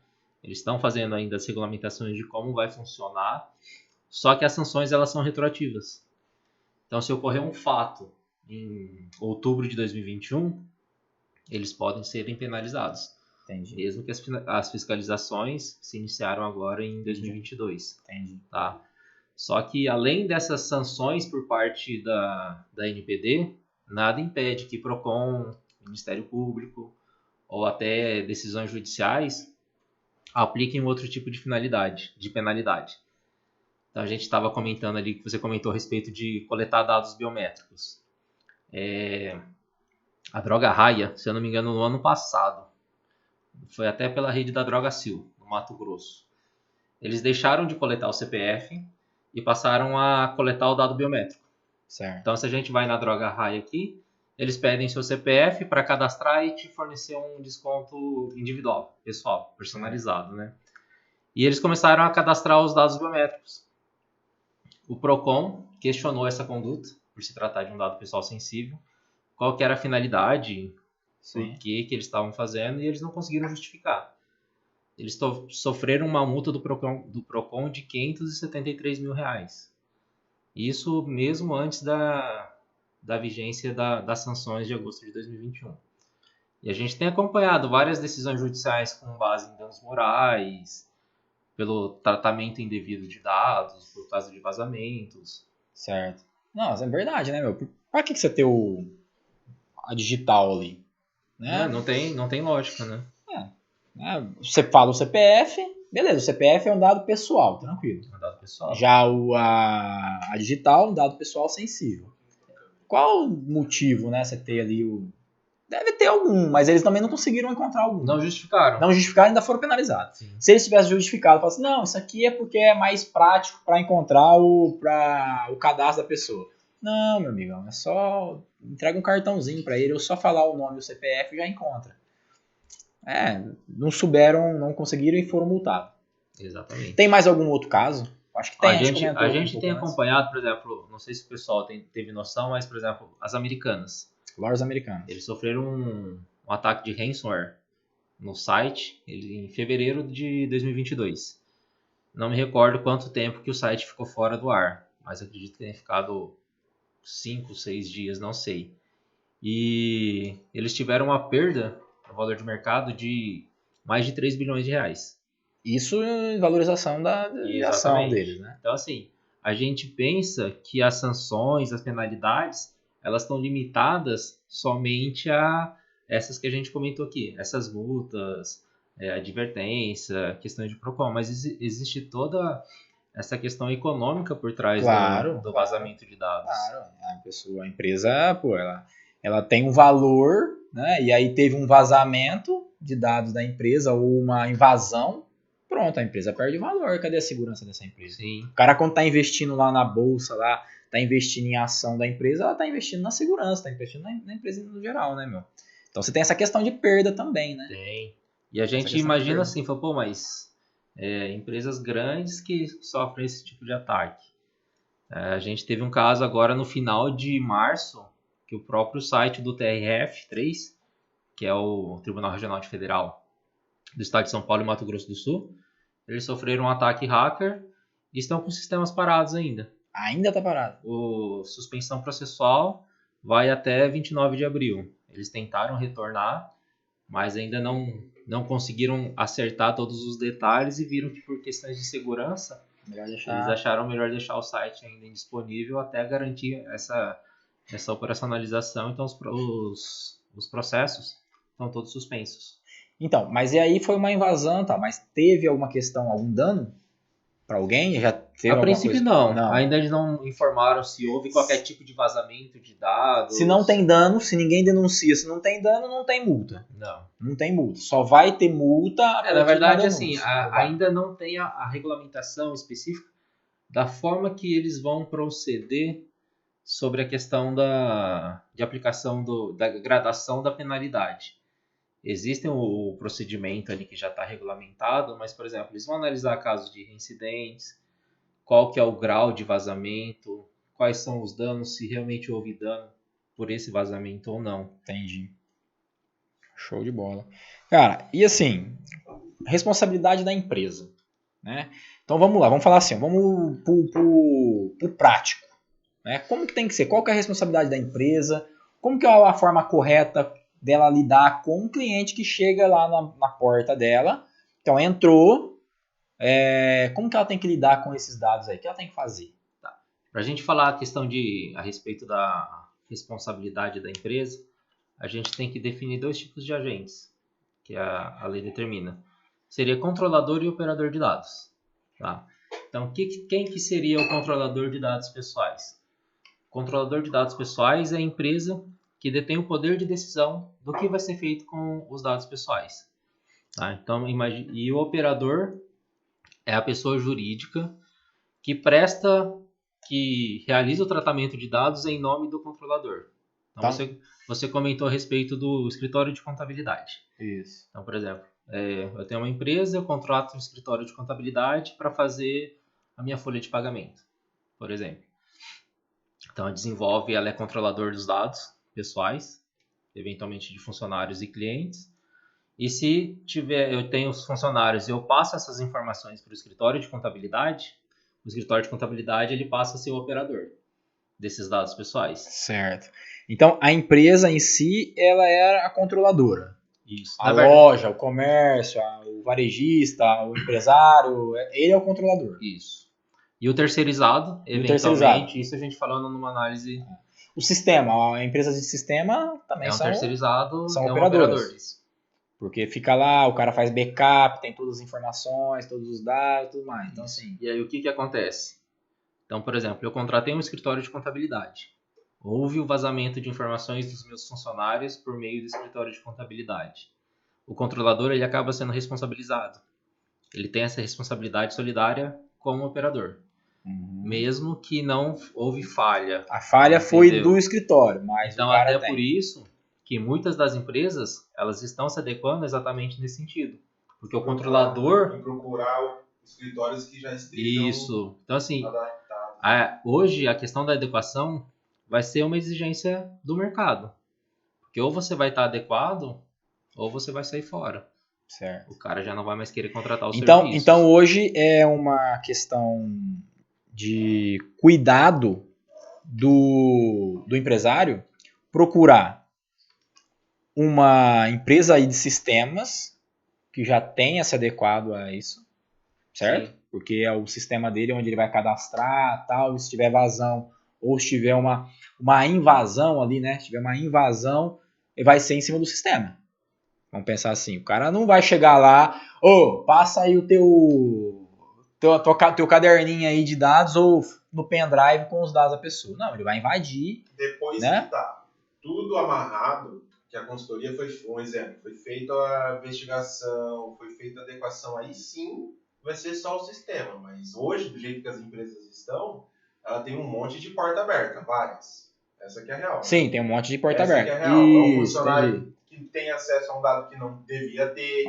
Eles estão fazendo ainda as regulamentações de como vai funcionar. Só que as sanções elas são retroativas. Então, se ocorrer um fato em outubro de 2021, eles podem serem penalizados. Entendi. Mesmo que as fiscalizações se iniciaram agora em 2022. Entendi. Tá? Só que além dessas sanções por parte da NPD, nada impede que PROCON, Ministério Público ou até decisões judiciais apliquem outro tipo de penalidade. Então a gente estava comentando ali, que você comentou a respeito de coletar dados biométricos. A Droga Raia, se eu não me engano, no ano passado, foi até pela rede da Drogacil, no Mato Grosso. Eles deixaram de coletar o CPF e passaram a coletar o dado biométrico. Certo. Então, se a gente vai na Droga Raia aqui, eles pedem seu CPF para cadastrar e te fornecer um desconto individual, pessoal, personalizado, né? E eles começaram a cadastrar os dados biométricos. O PROCON questionou essa conduta, por se tratar de um dado pessoal sensível, qual que era a finalidade, o que eles estavam fazendo, e eles não conseguiram justificar. Eles sofreram uma multa do PROCON de R$573 mil. Isso mesmo antes da vigência das sanções de agosto de 2021. E a gente tem acompanhado várias decisões judiciais com base em danos morais, pelo tratamento indevido de dados, por causa de vazamentos. Certo. Não, é verdade, né, meu? Pra que você tem a digital ali? Né? Não tem lógica, né? Né? Você fala o CPF, beleza, o CPF é um dado pessoal, tranquilo. É um dado pessoal. Já a digital é um dado pessoal sensível. Qual o motivo, né, você ter ali o... Deve ter algum, mas eles também não conseguiram encontrar algum. Não justificaram. Não justificaram e ainda foram penalizados. Sim. Se eles tivessem justificado, falassem, não, isso aqui é porque é mais prático para encontrar o cadastro da pessoa. Não, meu amigão, é só entrega um cartãozinho para ele, ou só falar o nome e o CPF já encontra. Não souberam, não conseguiram e foram multados. Exatamente. Tem mais algum outro caso? Acho que tem. A gente tem acompanhado, por exemplo, não sei se o pessoal teve noção, mas, por exemplo, as americanas. Lojas americanas. Eles sofreram um ataque de ransomware no site em fevereiro de 2022. Não me recordo quanto tempo que o site ficou fora do ar, mas acredito que tenha ficado 5, 6 dias, não sei. E eles tiveram uma perda no valor de mercado de mais de 3 bilhões de reais. Isso em valorização da ação deles, né? Então, assim, a gente pensa que as sanções, as penalidades, elas estão limitadas somente a essas que a gente comentou aqui, essas multas, advertência, questões de PROCON, mas existe toda essa questão econômica por trás do vazamento de dados. Claro, a empresa, pô, ela tem um valor, né? E aí teve um vazamento de dados da empresa ou uma invasão, pronto, a empresa perde valor. Cadê a segurança dessa empresa? Sim. O cara, quando está investindo lá na bolsa, lá, tá investindo em ação da empresa, ela está investindo na segurança, está investindo na empresa no geral, né, meu? Então você tem essa questão de perda também, né? Tem. E a gente imagina assim, fala, pô, mas empresas grandes que sofrem esse tipo de ataque. A gente teve um caso agora no final de março, que o próprio site do TRF3, que é o Tribunal Regional Federal do Estado de São Paulo e Mato Grosso do Sul, eles sofreram um ataque hacker e estão com sistemas parados ainda. Ainda está parado. A suspensão processual vai até 29 de abril. Eles tentaram retornar, mas ainda não conseguiram acertar todos os detalhes e viram que por questões de segurança, eles acharam melhor deixar o site ainda indisponível até garantir essa operacionalização. Então os processos estão todos suspensos. Então, mas e aí foi uma invasão, tá? Mas teve alguma questão, algum dano para alguém? Já teve a princípio não. Ainda eles não informaram se houve qualquer tipo de vazamento de dados. Se não tem dano, se ninguém denuncia, se não tem dano, não tem multa. Não tem multa. Só vai ter multa. Na verdade, assim, ainda não tem a regulamentação específica da forma que eles vão proceder sobre a questão de aplicação da gradação da penalidade. Existe o procedimento ali que já está regulamentado, mas, por exemplo, eles vão analisar casos de reincidentes, qual que é o grau de vazamento, quais são os danos, se realmente houve dano por esse vazamento ou não. Entendi. Show de bola. Cara, e assim, responsabilidade da empresa, né? Então vamos lá, vamos falar assim, vamos pro prático, né? Como que tem que ser? Qual que é a responsabilidade da empresa? Como que é a forma correta dela lidar com um cliente que chega lá na porta dela? Então entrou, como que ela tem que lidar com esses dados aí? O que ela tem que fazer? Tá. Para a gente falar a respeito da responsabilidade da empresa, a gente tem que definir 2 tipos de agentes que a lei determina. Seria controlador e operador de dados. Tá? Então, quem que seria o controlador de dados pessoais? O controlador de dados pessoais é a empresa que detém o poder de decisão do que vai ser feito com os dados pessoais. Tá? Então, e o operador é a pessoa jurídica que realiza o tratamento de dados em nome do controlador. Então, tá. Você comentou a respeito do escritório de contabilidade. Isso. Então, por exemplo, eu tenho uma empresa, eu contrato um escritório de contabilidade para fazer a minha folha de pagamento, por exemplo. Então, ela é controlador dos dados pessoais, eventualmente de funcionários e clientes. E se eu tenho os funcionários e eu passo essas informações para o escritório de contabilidade, o escritório de contabilidade ele passa a ser o operador desses dados pessoais. Certo. Então, a empresa em si, ela é a controladora. Isso. A loja, o comércio, o varejista, o empresário, ele é o controlador. Isso. E o terceirizado, eventualmente, isso a gente falando numa análise... O sistema, empresas de sistema também um terceirizado, são é um operadoras. operador. Isso. Porque fica lá, o cara faz backup, tem todas as informações, todos os dados e tudo mais. Então, assim... E aí o que acontece? Então, por exemplo, eu contratei um escritório de contabilidade. Houve o vazamento de informações dos meus funcionários por meio do escritório de contabilidade. O controlador ele acaba sendo responsabilizado. Ele tem essa responsabilidade solidária como operador. Mesmo que não houve falha. A falha foi do escritório, mas então, o cara até por isso que muitas das empresas elas estão se adequando exatamente nesse sentido. Porque o controlador... procurar escritórios que já estejam... Isso. Então, assim, adaptados. hoje a questão da adequação vai ser uma exigência do mercado. Porque ou você vai estar adequado, ou você vai sair fora. Certo. O cara já não vai mais querer contratar o serviço. serviço. Então, hoje é uma questão de cuidado do empresário procurar uma empresa aí de sistemas que já tenha se adequado a isso, certo? Sim. Porque é o sistema dele onde ele vai cadastrar, tal, e se tiver vazão ou se tiver uma invasão ali, né? Se tiver uma invasão, ele vai ser em cima do sistema. Vamos pensar assim, o cara não vai chegar lá, passa aí o teu caderninho aí de dados ou no pendrive com os dados da pessoa. Não, ele vai invadir. Depois né? que tá tudo amarrado, que a consultoria foi um exemplo, foi feita a investigação, foi feita a adequação, aí sim vai ser só o sistema. Mas hoje, do jeito que as empresas estão, ela tem um monte de porta aberta, várias. Essa que é a real. Sim, tem um monte de porta aberta. Essa que é a real. É um funcionário que tem acesso a um dado que não devia ter.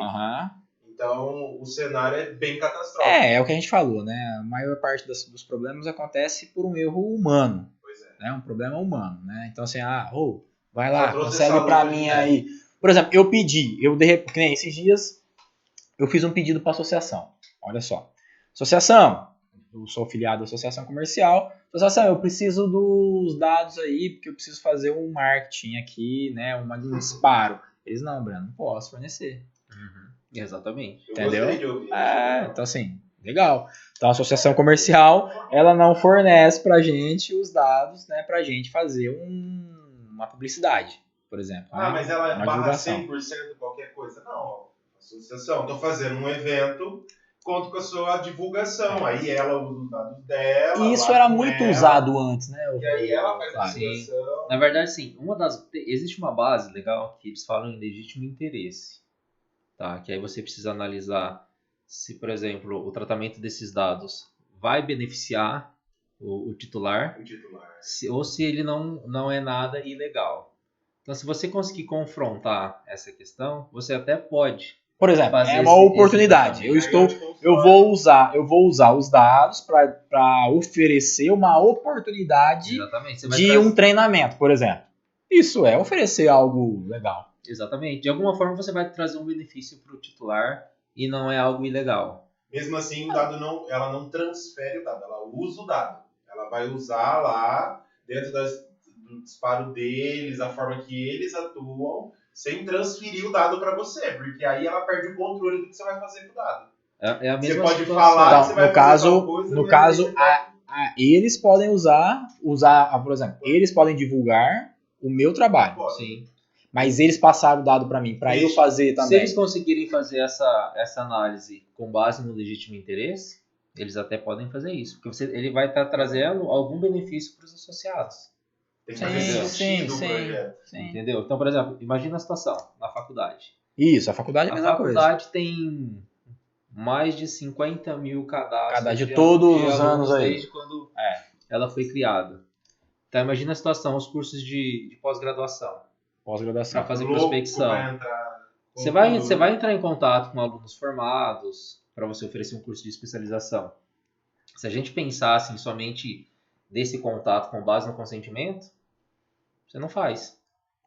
Então, o cenário é bem catastrófico. É o que a gente falou, né? A maior parte dos problemas acontece por um erro humano. Pois é. Né? Um problema humano, né? Então, assim, vai lá, consegue pra mim aí. Por exemplo, que nem esses dias, eu fiz um pedido pra associação. Olha só. Associação, eu sou afiliado à associação comercial. Associação, eu preciso dos dados aí, porque eu preciso fazer um marketing aqui, né? Um disparo. Eles, não, Breno, não posso fornecer. Exatamente. Entendeu? Então assim, legal. Então a associação comercial, ela não fornece pra gente os dados, né, pra gente fazer uma publicidade, por exemplo. Mas ela barra 100% qualquer coisa. Não, associação, tô fazendo um evento, conto com a sua divulgação. Aí ela usa os dados dela. E isso era muito usado antes, né? E aí ela faz a divulgação. Na verdade, sim, existe uma base legal que eles falam em legítimo interesse. Tá? Que aí você precisa analisar se, por exemplo, o tratamento desses dados vai beneficiar o titular, ou se ele não é nada ilegal. Então, se você conseguir confrontar essa questão, você até pode. Por exemplo, é uma oportunidade. Eu vou usar os dados para oferecer uma oportunidade de um treinamento, por exemplo. Isso é oferecer algo legal. Exatamente. De alguma forma você vai trazer um benefício para o titular e não é algo ilegal. Mesmo assim, ela não transfere o dado, ela usa o dado. Ela vai usar lá, dentro do disparo deles, a forma que eles atuam, sem transferir o dado para você, porque aí ela perde o controle do que você vai fazer com o dado. É a mesma você pode situação. falar então, que você vai fazer tal coisa, no caso, eles podem usar, por exemplo, eles podem divulgar o meu trabalho. Sim. Mas eles passaram o dado para mim, para eu fazer também. Se eles conseguirem fazer essa análise com base no legítimo interesse, eles até podem fazer isso. Porque ele vai estar trazendo algum benefício para os associados. Tem que fazer sentido o projeto. Sim. Entendeu? Então, por exemplo, imagina a situação na faculdade. Isso, a faculdade é a mesma coisa. A faculdade tem mais de 50 mil cadastros de todos os anos aí. Desde quando ela foi criada. Então, imagina a situação, os cursos de pós-graduação. Para fazer prospecção. Você vai entrar em contato com alunos formados para você oferecer um curso de especialização. Se a gente pensasse em somente desse contato com base no consentimento, você não faz.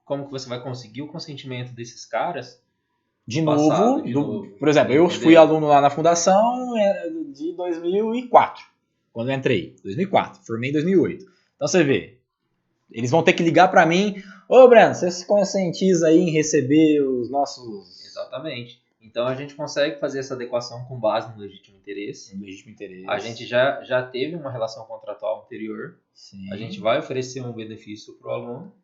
Como que você vai conseguir o consentimento desses caras? De novo. Por exemplo, eu fui aluno lá na fundação de 2004, quando eu entrei. 2004, formei em 2008. Então você vê, Eles vão ter que ligar para mim. Ô, Breno, você se conscientiza aí em receber os nossos... Exatamente. Então a gente consegue fazer essa adequação com base no legítimo interesse. A gente já teve uma relação contratual anterior. Sim. A gente vai oferecer um benefício para o aluno.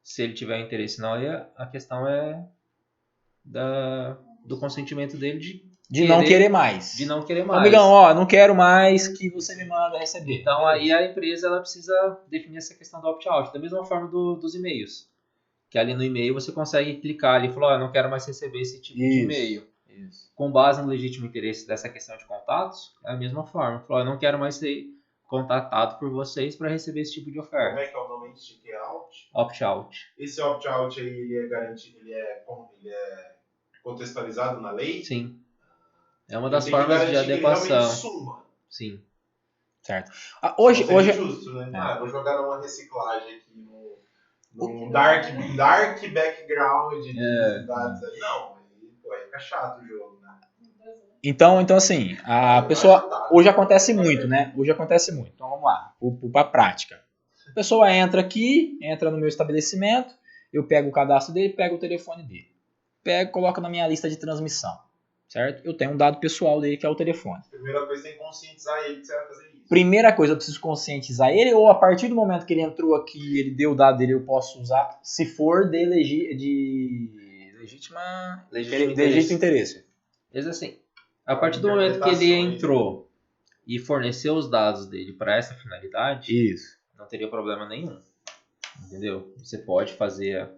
Se ele tiver interesse na área, a questão é do consentimento dele de não querer mais. De não querer mais. Amigão, ó, não quero mais que você me manda receber. Então aí a empresa ela precisa definir essa questão do opt-out. Da mesma forma dos e-mails. Que ali no e-mail você consegue clicar ali e falar, eu não quero mais receber esse tipo de e-mail. Isso. Com base no legítimo interesse dessa questão de contatos, é a mesma forma. Falar, eu não quero mais ser contatado por vocês para receber esse tipo de oferta. Como é que é o nome disso? Que é out? Opt-out. Esse opt-out aí, ele é garantido, ele é contextualizado na lei? Sim. É uma das formas de adequação. Suma. Sim. Certo. Hoje é justo, né? Vou jogar numa reciclagem aqui, num dark background de dados aí. Não, aí fica chato o jogo, né? Então assim, a pessoa... Hoje acontece muito, né? Hoje acontece muito. Então vamos lá, para a prática. A pessoa entra no meu estabelecimento, eu pego o cadastro dele, pego o telefone dele. Coloco na minha lista de transmissão. Certo? Eu tenho um dado pessoal dele, que é o telefone. Primeira coisa, tem que conscientizar ele que você vai fazer isso. Primeira coisa, eu preciso conscientizar ele, ou a partir do momento que ele entrou aqui, ele deu o dado dele, eu posso usar, se for de legítimo interesse. Mas assim, a partir do momento que ele entrou e forneceu os dados dele para essa finalidade, não teria problema nenhum. Entendeu? Você pode fazer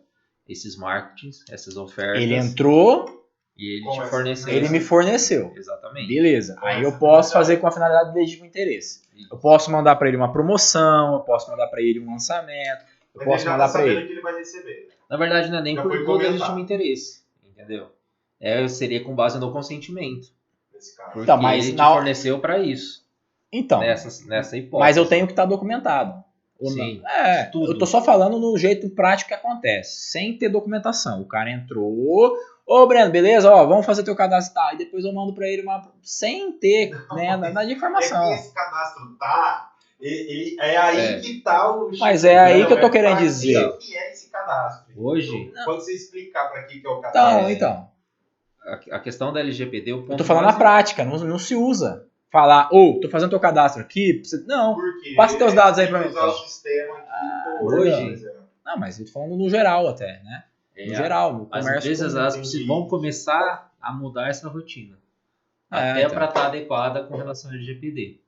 esses marketings, essas ofertas. Ele entrou... E ele te forneceu. Ele me forneceu. Exatamente. Beleza. Aí eu posso fazer com a finalidade de legítimo interesse. Isso. Eu posso mandar para ele uma promoção, eu posso mandar para ele um lançamento, eu posso mandar para ele. Que ele vai receber. Na verdade, não é nem por legítimo interesse. Entendeu? Seria com base no consentimento. Porque então, mas ele te forneceu para isso. Então. Nessa hipótese. Mas eu tenho que estar documentado. Sim. Tudo. Eu tô só falando no jeito prático que acontece. Sem ter documentação. O cara entrou... Ô, Breno, beleza? Ó, vamos fazer teu cadastro, tá? E depois eu mando pra ele sem ter, né, nada de informação. É que esse cadastro é aí que tá o... Mas é aí que eu tô querendo dizer. O que é esse cadastro? Hoje... Quando você explicar pra que é o cadastro... Então. A questão da LGPD... Eu tô falando na prática, não se usa. Falar, tô fazendo teu cadastro aqui... Não, passa teus dados aí pra mim. Usar o sistema aqui, hoje... Não, mas eu tô falando no geral até, né? No geral, no comércio. As empresas vão começar a mudar essa rotina. Até para estar adequada com relação ao LGPD.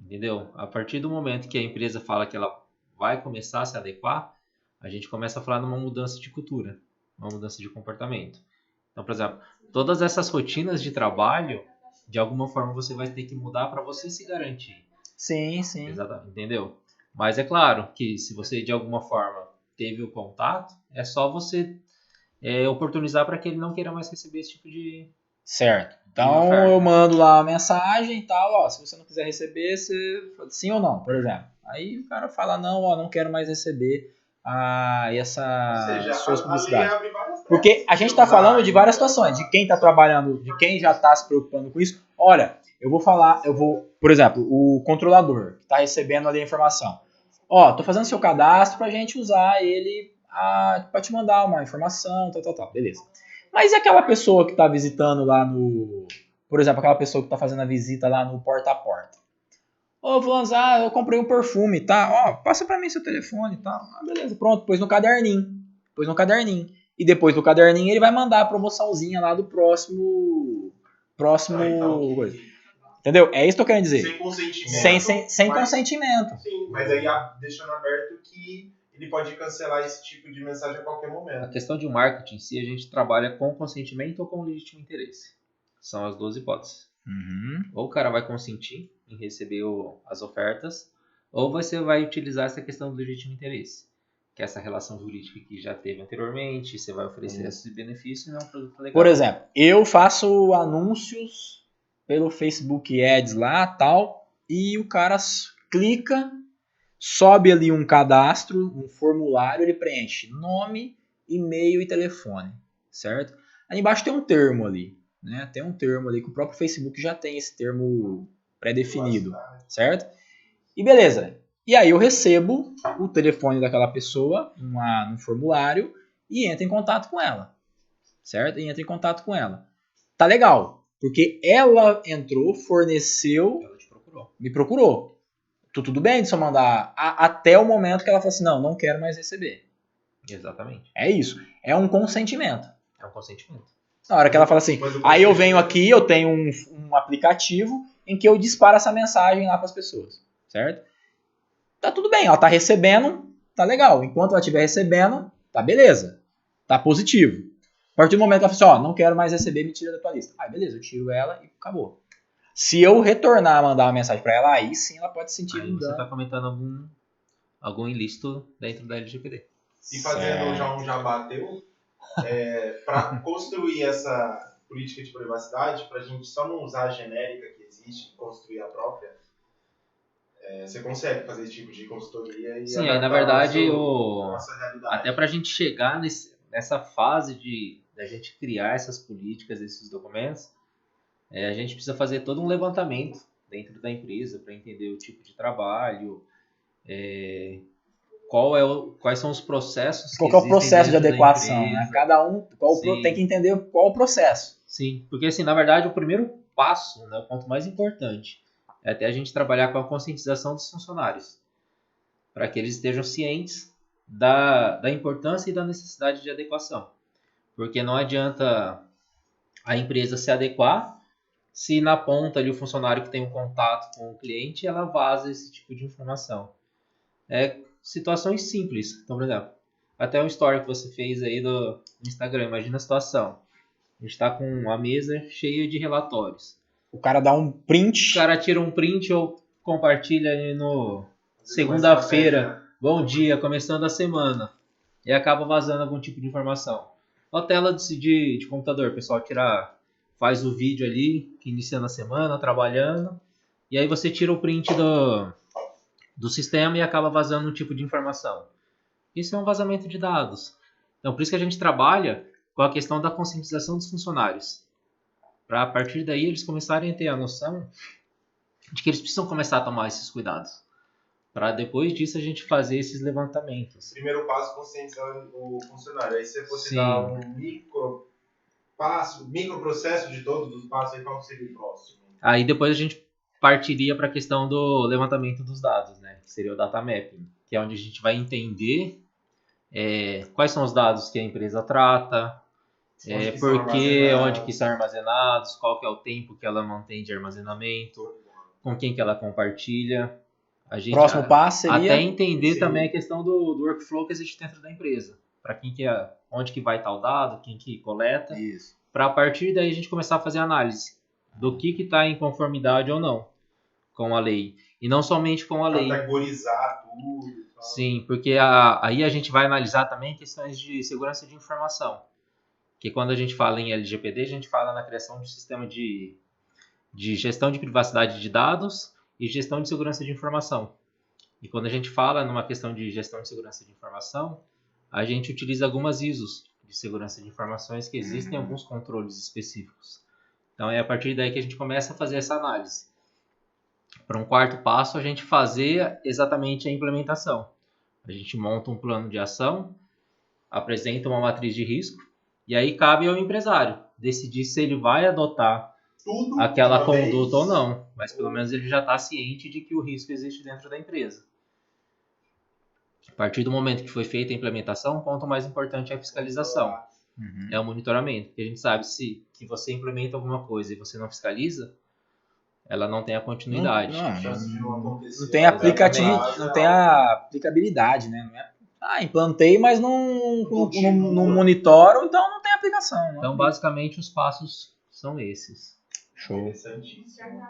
Entendeu? A partir do momento que a empresa fala que ela vai começar a se adequar, a gente começa a falar numa mudança de cultura, uma mudança de comportamento. Então, por exemplo, todas essas rotinas de trabalho, de alguma forma você vai ter que mudar para você se garantir. Sim. Exatamente, entendeu? Mas é claro que se você de alguma forma teve o contato, é só você oportunizar para que ele não queira mais receber esse tipo de... Certo. Então eu mando lá a mensagem e tal, se você não quiser receber, você sim ou não, por exemplo. Aí o cara fala, não quero mais receber suas publicidades. Porque a gente está falando de várias situações, de quem está trabalhando, de quem já está se preocupando com isso. Olha, por exemplo, o controlador que está recebendo ali a informação. Tô fazendo seu cadastro pra gente usar ele pra te mandar uma informação, tal, beleza. Mas e aquela pessoa que tá visitando lá por exemplo, aquela pessoa que tá fazendo a visita lá no porta a porta. Fulano, eu comprei um perfume, tá? Passa pra mim seu telefone e tal. Beleza, pronto, pôs no caderninho. E depois do caderninho ele vai mandar a promoçãozinha lá do próximo coisa. Entendeu? É isso que eu quero dizer. Sem consentimento. Sem consentimento. Sim, mas aí deixando aberto que ele pode cancelar esse tipo de mensagem a qualquer momento. A questão de marketing, se a gente trabalha com consentimento ou com legítimo interesse. São as duas hipóteses. Uhum. Ou o cara vai consentir em receber as ofertas, ou você vai utilizar essa questão do legítimo interesse. Que é essa relação jurídica que já teve anteriormente, você vai oferecer esse benefício e não é um produto legal. Por exemplo, eu faço anúncios pelo Facebook Ads lá, tal, e o cara clica, sobe ali um cadastro, um formulário, ele preenche nome, e-mail e telefone, certo? Aí embaixo tem um termo ali, né? Tem um termo ali que o próprio Facebook já tem esse termo pré-definido, certo? E beleza, E aí eu recebo o telefone daquela pessoa num formulário e entro em contato com ela. Certo? E entro em contato com ela. Tá legal. Porque ela entrou, forneceu, Ela te procurou. me procurou. Tudo bem se eu mandar até o momento que ela fala assim, não quero mais receber. Exatamente. É isso. É um consentimento. É um consentimento. Na hora que ela fala assim, aí eu venho aqui, eu tenho um aplicativo em que eu disparo essa mensagem lá para as pessoas, certo? Tá tudo bem, ela tá recebendo, tá legal. Enquanto ela estiver recebendo, tá beleza, tá positivo. A partir do momento que ela fala assim, não quero mais receber, me tira da tua lista. Aí beleza, eu tiro ela e acabou. Se eu retornar a mandar uma mensagem para ela, aí sim ela pode sentir Aí você está cometendo algum ilícito dentro da LGPD. E fazendo já um jabá teu, para construir essa política de privacidade, para a gente só não usar a genérica que existe e construir a própria, você consegue fazer esse tipo de consultoria e Sim, aí na verdade, nossa realidade. até para a gente chegar nessa fase da gente criar essas políticas, esses documentos, a gente precisa fazer todo um levantamento dentro da empresa para entender o tipo de trabalho, quais são os processos qual que é o processo de dentro da adequação, né? empresa. Cada um tem que entender qual o processo. Sim, porque assim, na verdade, o primeiro passo, né, o ponto mais importante, é até a gente trabalhar com a conscientização dos funcionários, para que eles estejam cientes da importância e da necessidade de adequação. Porque não adianta a empresa se adequar se na ponta ali o funcionário que tem um contato com o cliente, ela vaza esse tipo de informação. Situações simples. Então, por exemplo, até um story que você fez aí do Instagram, imagina a situação. A gente está com uma mesa cheia de relatórios. O cara dá um print. O cara tira um print ou compartilha ali no segunda-feira. Bom dia, começando a semana. E acaba vazando algum tipo de informação. Ou tela de computador, o pessoal faz o vídeo ali, que inicia na semana, trabalhando. E aí você tira o print do sistema e acaba vazando um tipo de informação. Isso é um vazamento de dados. Então, por isso que a gente trabalha com a questão da conscientização dos funcionários. Para a partir daí eles começarem a ter a noção de que eles precisam começar a tomar esses cuidados. Para depois disso a gente fazer esses levantamentos. Primeiro passo, conscientizar o funcionário. Aí se você Sim. dar um micro processo de todos os passos, aí qual seria o próximo? Aí depois a gente partiria para a questão do levantamento dos dados, né? Que seria o data mapping, que é onde a gente vai entender quais são os dados que a empresa trata, onde que são armazenados, qual que é o tempo que ela mantém de armazenamento, com quem que ela compartilha. Próximo passo seria... Até entender também a questão do workflow que existe dentro da empresa. Para onde que vai estar o dado, quem que coleta. Isso. Para a partir daí a gente começar a fazer análise do que está em conformidade ou não com a lei. E não somente com a lei. Categorizar tudo. Sim, porque aí a gente vai analisar também questões de segurança de informação. Que quando a gente fala em LGPD, a gente fala na criação de um sistema de gestão de privacidade de dados e gestão de segurança de informação. E quando a gente fala numa questão de gestão de segurança de informação, a gente utiliza algumas ISOs de segurança de informações que existem alguns controles específicos. Então é a partir daí que a gente começa a fazer essa análise. Para um quarto passo, a gente fazer exatamente a implementação. A gente monta um plano de ação, apresenta uma matriz de risco, e aí cabe ao empresário decidir se ele vai adotar aquela conduta ou não. Mas pelo menos ele já está ciente de que o risco existe dentro da empresa. A partir do momento que foi feita a implementação, o ponto mais importante é a fiscalização. É o monitoramento. Porque a gente sabe que você implementa alguma coisa e você não fiscaliza, ela não tem a continuidade. Não tem não tem a aplicabilidade, né? Não implantei, mas não monitoro, então não tem aplicação. Não. Então, basicamente, os passos são esses. Show. Interessantíssimo.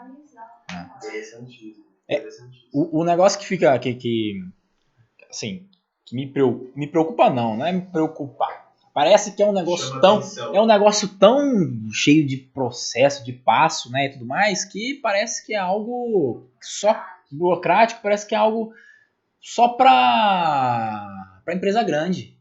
O negócio que fica assim, que me preocupa não é me preocupar. Parece que é um negócio tão cheio de processo, de passo, né, e tudo mais, que parece que é algo só burocrático, parece que é algo só para empresa grande.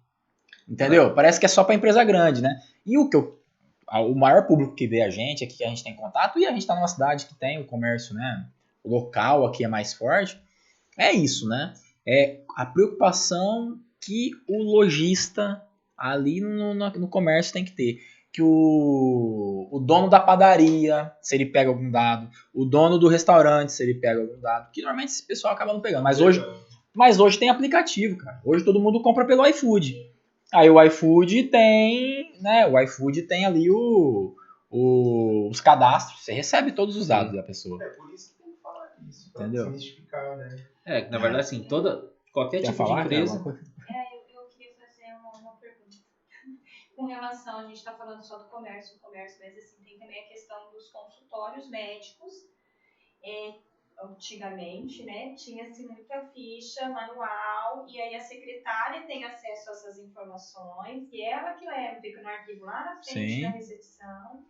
Entendeu? Parece que é só para empresa grande, né? E o maior público que vê a gente, aqui que a gente tem contato, e a gente está numa cidade que tem o comércio, né, local aqui é mais forte. É isso, né? É a preocupação que o lojista ali no comércio tem que ter. Que o dono da padaria, se ele pega algum dado, o dono do restaurante, se ele pega algum dado, que normalmente esse pessoal acaba não pegando. Mas hoje tem aplicativo, cara. Hoje todo mundo compra pelo iFood. Aí o iFood tem, né? O iFood tem ali os cadastros. Você recebe todos os dados da pessoa. É por isso que tem que falar isso, pra Entendeu? desmistificar, né? Na verdade, assim, qualquer Quer tipo falar, de cara, empresa. alguma coisa? Eu queria fazer uma pergunta. Com relação, a gente está falando só do comércio, mas assim, tem também a questão dos consultórios médicos. Antigamente, né, tinha-se muita ficha manual e aí a secretária tem acesso a essas informações e ela que leva, fica no arquivo lá na frente da recepção,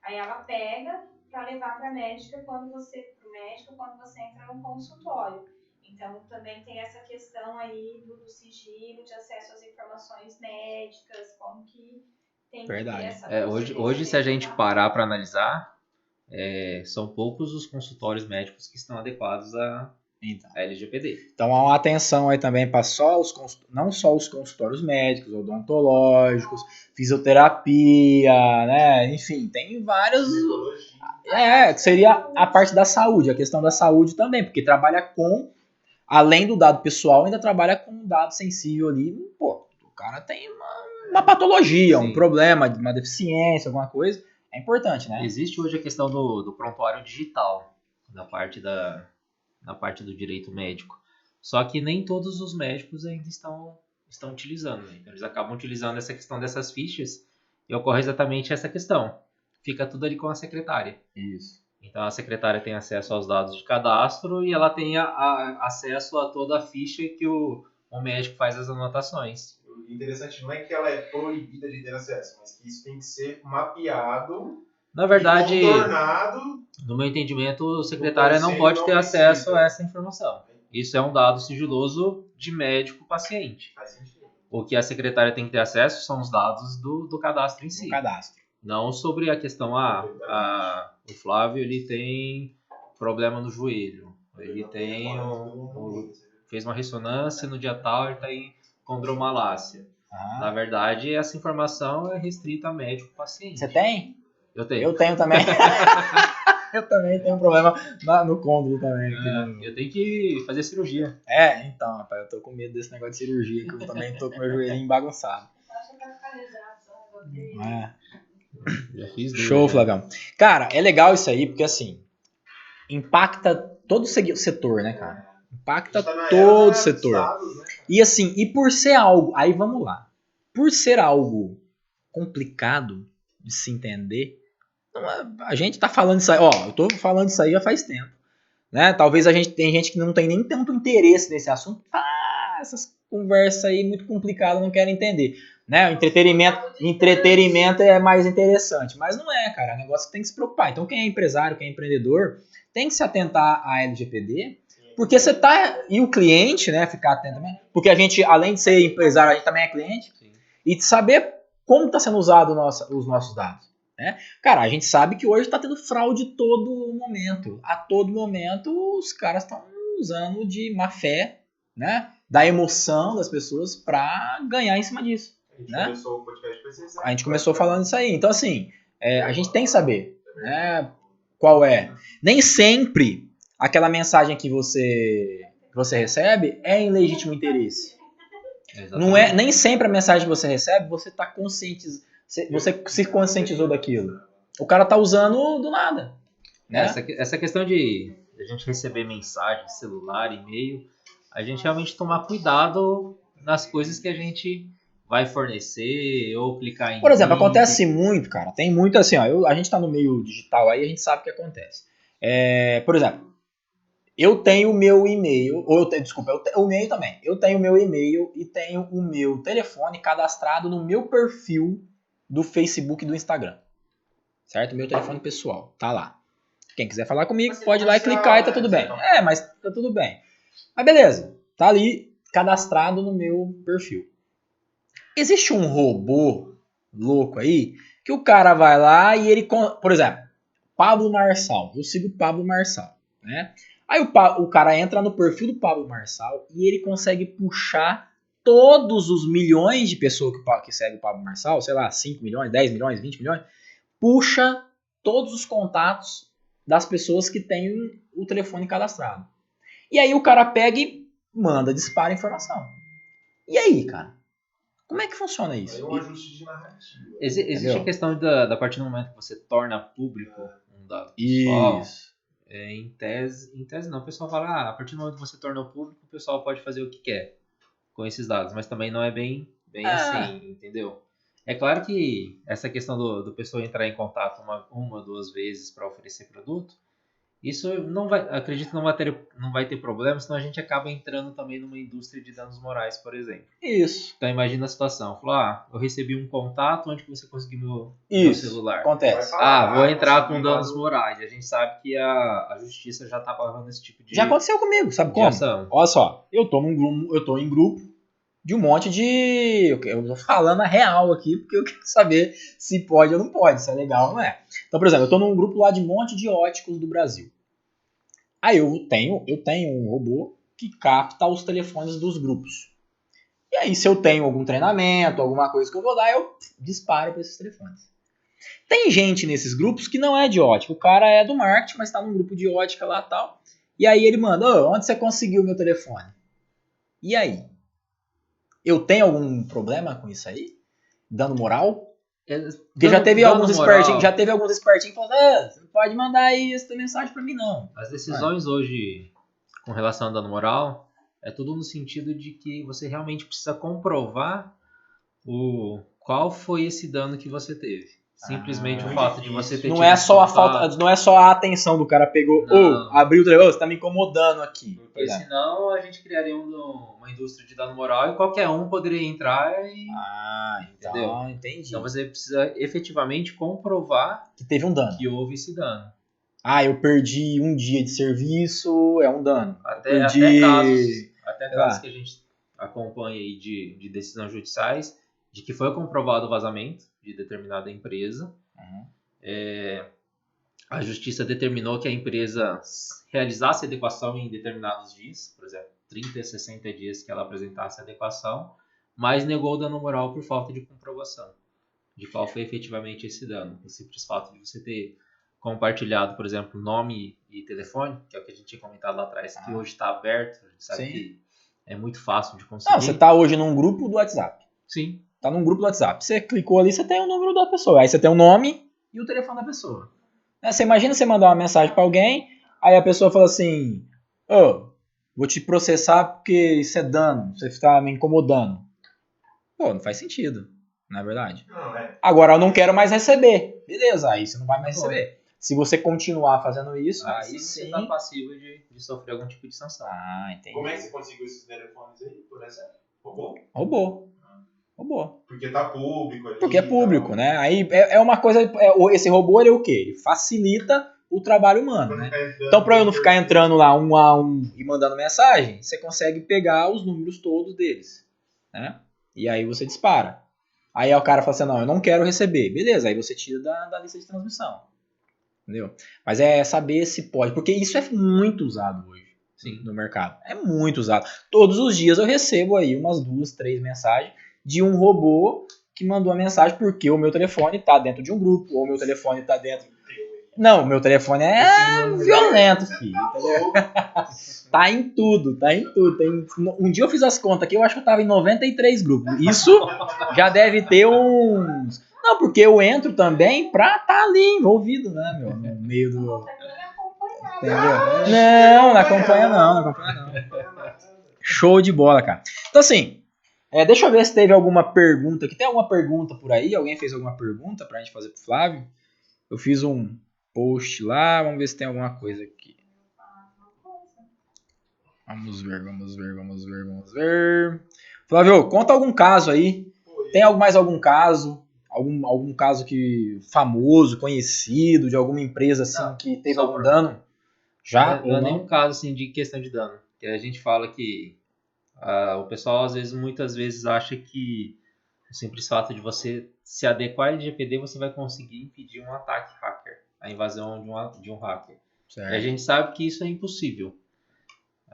aí ela pega para levar para a médica quando você entra no consultório. Então também tem essa questão aí do sigilo, de acesso às informações médicas, como que tem que ter essa Hoje, se a gente parar para analisar, são poucos os consultórios médicos que estão adequados à LGPD. Então há uma atenção aí também para não só os consultórios médicos, odontológicos, fisioterapia, né? Enfim, tem vários. Que seria a parte da saúde, a questão da saúde também, porque trabalha com, além do dado pessoal, ainda trabalha com um dado sensível ali. Pô, o cara tem uma patologia, Sim. um problema, uma deficiência, alguma coisa. É importante, né? Existe hoje a questão do prontuário digital, na parte do direito médico. Só que nem todos os médicos ainda estão utilizando. Né? Então, eles acabam utilizando essa questão dessas fichas e ocorre exatamente essa questão. Fica tudo ali com a secretária. Isso. Então, a secretária tem acesso aos dados de cadastro e ela tem acesso a toda a ficha que o médico faz as anotações. O interessante não é que ela é proibida de ter acesso, mas que isso tem que ser mapeado. Na verdade, contornado. No meu entendimento, a secretária não pode ter acesso a essa informação. Isso é um dado sigiloso de médico-paciente. Faz sentido. O que a secretária tem que ter acesso são os dados do cadastro em si. O cadastro. Não sobre a questão, o Flávio ele tem problema no joelho. Ele tem fez uma ressonância no dia tal, ele está em condromalácia. Na verdade, essa informação é restrita a médico-paciente. Você tem? Eu tenho. Eu tenho também. Eu também tenho um problema no côndilo também. Eu tenho que fazer cirurgia. Então, rapaz, eu tô com medo desse negócio de cirurgia, que eu também tô com meu joelhinho bagunçado. Já fiz duas. Show, Flavião. Cara, é legal isso aí, porque assim, impacta todo o setor, né, cara? Impacta todo o setor. Estados, né? E assim, e por ser algo, aí vamos lá, por ser algo complicado de se entender, a gente tá falando isso aí, eu tô falando isso aí já faz tempo, né? Talvez tem gente que não tem nem tanto interesse nesse assunto, essas conversas aí muito complicadas, não querem entender, né? O entretenimento é mais interessante, mas não é, cara, é um negócio que tem que se preocupar. Então quem é empresário, quem é empreendedor, tem que se atentar à LGPD, porque você tá, e o cliente, né, ficar atento também, porque a gente, além de ser empresário, a gente também é cliente, Sim. e de saber como está sendo usado os nossos dados. Né? Cara, a gente sabe que hoje está tendo fraude todo momento. A todo momento os caras estão usando de má fé, né? Da emoção das pessoas para ganhar em cima disso. Começou o podcast a gente começou falando isso aí. Então, assim, a gente tem que saber, né, qual é. Nem sempre aquela mensagem que você recebe é em legítimo interesse. Não é, nem sempre a mensagem que você recebe, você está conscientizado. Você se conscientizou daquilo. O cara tá usando do nada. Né? Essa questão de a gente receber mensagem, celular, e-mail, a gente realmente tomar cuidado nas coisas que a gente vai fornecer ou clicar em. Por exemplo, acontece muito, cara. Tem muito assim, a gente tá no meio digital aí, a gente sabe o que acontece. Por exemplo, eu tenho o meu e-mail, o e-mail também. Eu tenho o meu e-mail e tenho o meu telefone cadastrado no meu perfil do Facebook e do Instagram. Certo? Meu telefone pessoal. Tá lá. Quem quiser falar comigo, pode ir lá e clicar e tá tudo bem. Mas tá tudo bem. Mas beleza. Tá ali cadastrado no meu perfil. Existe um robô louco aí que o cara vai lá e ele... Por exemplo, Pablo Marçal. Eu sigo o Pablo Marçal. Né? Aí o cara entra no perfil do Pablo Marçal e ele consegue puxar todos os milhões de pessoas que seguem o Pablo Marçal, sei lá, 5 milhões, 10 milhões, 20 milhões, puxa todos os contatos das pessoas que têm o telefone cadastrado. E aí o cara pega e dispara a informação. E aí, cara? Como é que funciona isso? É um ajuste de narrativa. Existe a questão da partir do momento que você torna público um dado pessoal. Isso. Em tese não, o pessoal fala, a partir do momento que você tornou público, o pessoal pode fazer o que quer com esses dados, mas também não é bem assim, entendeu? É claro que essa questão do pessoal entrar em contato uma ou duas vezes para oferecer produto, isso acredito que não vai ter problema, senão a gente acaba entrando também numa indústria de danos morais, por exemplo. Isso. Então imagina a situação, falou, eu recebi um contato onde você conseguiu meu celular. Acontece. Vou entrar com danos morais. A gente sabe que a justiça já tá pagando esse tipo de... Já aconteceu comigo, sabe como? ação. Olha só, eu tô em grupo de um monte de... Eu tô falando a real aqui, porque eu quero saber se pode ou não pode, se é legal ou não é. Então, por exemplo, eu tô num grupo lá de um monte de óticos do Brasil. Aí eu tenho um robô que capta os telefones dos grupos. E aí, se eu tenho algum treinamento, alguma coisa que eu vou dar, eu disparo para esses telefones. Tem gente nesses grupos que não é de ótica. O cara é do marketing, mas está num grupo de ótica lá e tal. E aí ele manda, onde você conseguiu meu telefone? E aí? Eu tenho algum problema com isso aí? Dando moral? Porque já teve alguns espertinhos falando, você não pode mandar aí essa mensagem pra mim, não. As decisões hoje, com relação a dano moral, é tudo no sentido de que você realmente precisa comprovar qual foi esse dano que você teve. Simplesmente o fato de você ter não é só não é só a atenção do cara pegou, abriu o telefone, você tá me incomodando aqui. Porque senão a gente criaria uma indústria de dano moral e qualquer um poderia entrar e... entendeu? Então, entendi. Então você precisa efetivamente comprovar que teve um dano. Que houve esse dano. Eu perdi um dia de serviço, é um dano. Até casos que a gente acompanha aí de decisões judiciais, de que foi comprovado o vazamento de determinada empresa. A justiça determinou que a empresa realizasse adequação em determinados dias, por exemplo, 30 a 60 dias que ela apresentasse a adequação, mas negou o dano moral por falta de comprovação de qual foi efetivamente esse dano. O simples fato de você ter compartilhado, por exemplo, nome e telefone, que é o que a gente tinha comentado lá atrás, que hoje está aberto, a gente sabe que é muito fácil de conseguir. Não, você está hoje num grupo do WhatsApp. Sim. Tá num grupo do WhatsApp. Você clicou ali, você tem o número da pessoa. Aí você tem o nome e o telefone da pessoa. Você imagina você mandar uma mensagem para alguém, aí a pessoa fala assim, vou te processar porque isso é dano, você está me incomodando. Não faz sentido, não é verdade? Não, Agora eu não quero mais receber. Beleza, aí você não vai mais receber. Se você continuar fazendo isso, aí sim você está passivo de sofrer algum tipo de sanção. Entendi. Como é que você conseguiu esses telefones aí, por exemplo? Roubou. Porque tá público ali. Porque é público, né? Aí é uma coisa. Esse robô, ele é o quê? Ele facilita o trabalho humano, né? Então, para eu não ficar entrando lá um a um e mandando mensagem, você consegue pegar os números todos deles, né? E aí você dispara. Aí o cara fala assim, não, eu não quero receber. Beleza, aí você tira da lista de transmissão. Entendeu? Mas é saber se pode, porque isso é muito usado hoje. Sim, no mercado. É muito usado. Todos os dias eu recebo aí umas 2, 3 mensagens de um robô que mandou a mensagem porque o meu telefone está dentro de um grupo, ou o meu telefone está dentro... Não, o meu telefone é violento, filho. Entendeu? Tá em tudo. Um dia eu fiz as contas aqui, eu acho que eu tava em 93 grupos. Isso já deve ter uns... Não, porque eu entro também pra estar ali envolvido, né, meu? No meio do... Entendeu? Não acompanha não. Show de bola, cara. Então assim... deixa eu ver se teve alguma pergunta aqui. Tem alguma pergunta por aí? Alguém fez alguma pergunta pra gente fazer pro Flávio? Eu fiz um post lá. Vamos ver se tem alguma coisa aqui. Vamos ver. Flávio, conta algum caso aí. Tem mais algum caso? Algum caso famoso, conhecido, de alguma empresa assim que teve algum dano? Já? Não é nenhum caso assim, de questão de dano. Que a gente fala que o pessoal muitas vezes acha que o simples fato de você se adequar ao LGPD você vai conseguir impedir um ataque hacker, a invasão de um hacker. Certo. E a gente sabe que isso é impossível.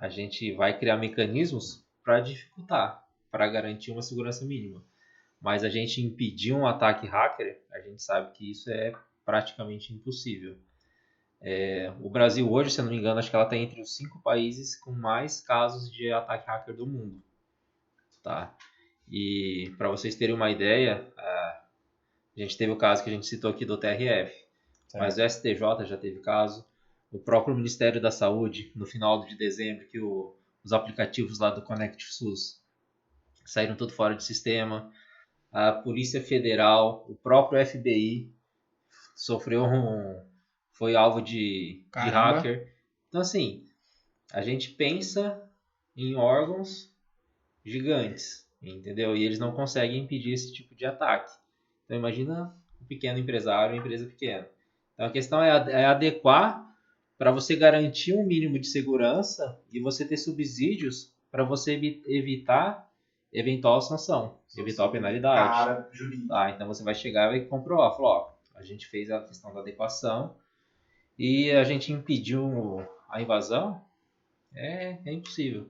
a gente vai criar mecanismos para dificultar, para garantir uma segurança mínima. Mas a gente impedir um ataque hacker, a gente sabe que isso é praticamente impossível. O Brasil hoje, se eu não me engano, acho que ela está entre os 5 países com mais casos de ataque hacker do mundo. Tá? E para vocês terem uma ideia, a gente teve o caso que a gente citou aqui do TRF, mas o STJ já teve caso, o próprio Ministério da Saúde, no final de dezembro, que os aplicativos lá do Conect SUS saíram tudo fora de sistema, a Polícia Federal, o próprio FBI foi alvo de hacker. Então, assim, a gente pensa em órgãos gigantes, entendeu? E eles não conseguem impedir esse tipo de ataque. Então, imagina um pequeno empresário, uma empresa pequena. Então, a questão é adequar para você garantir um mínimo de segurança e você ter subsídios para você evitar eventual sanção, eventual penalidade. Cara, jurídico. Então você vai chegar e vai comprovar, falou, a gente fez a questão da adequação e a gente impediu a invasão, é impossível.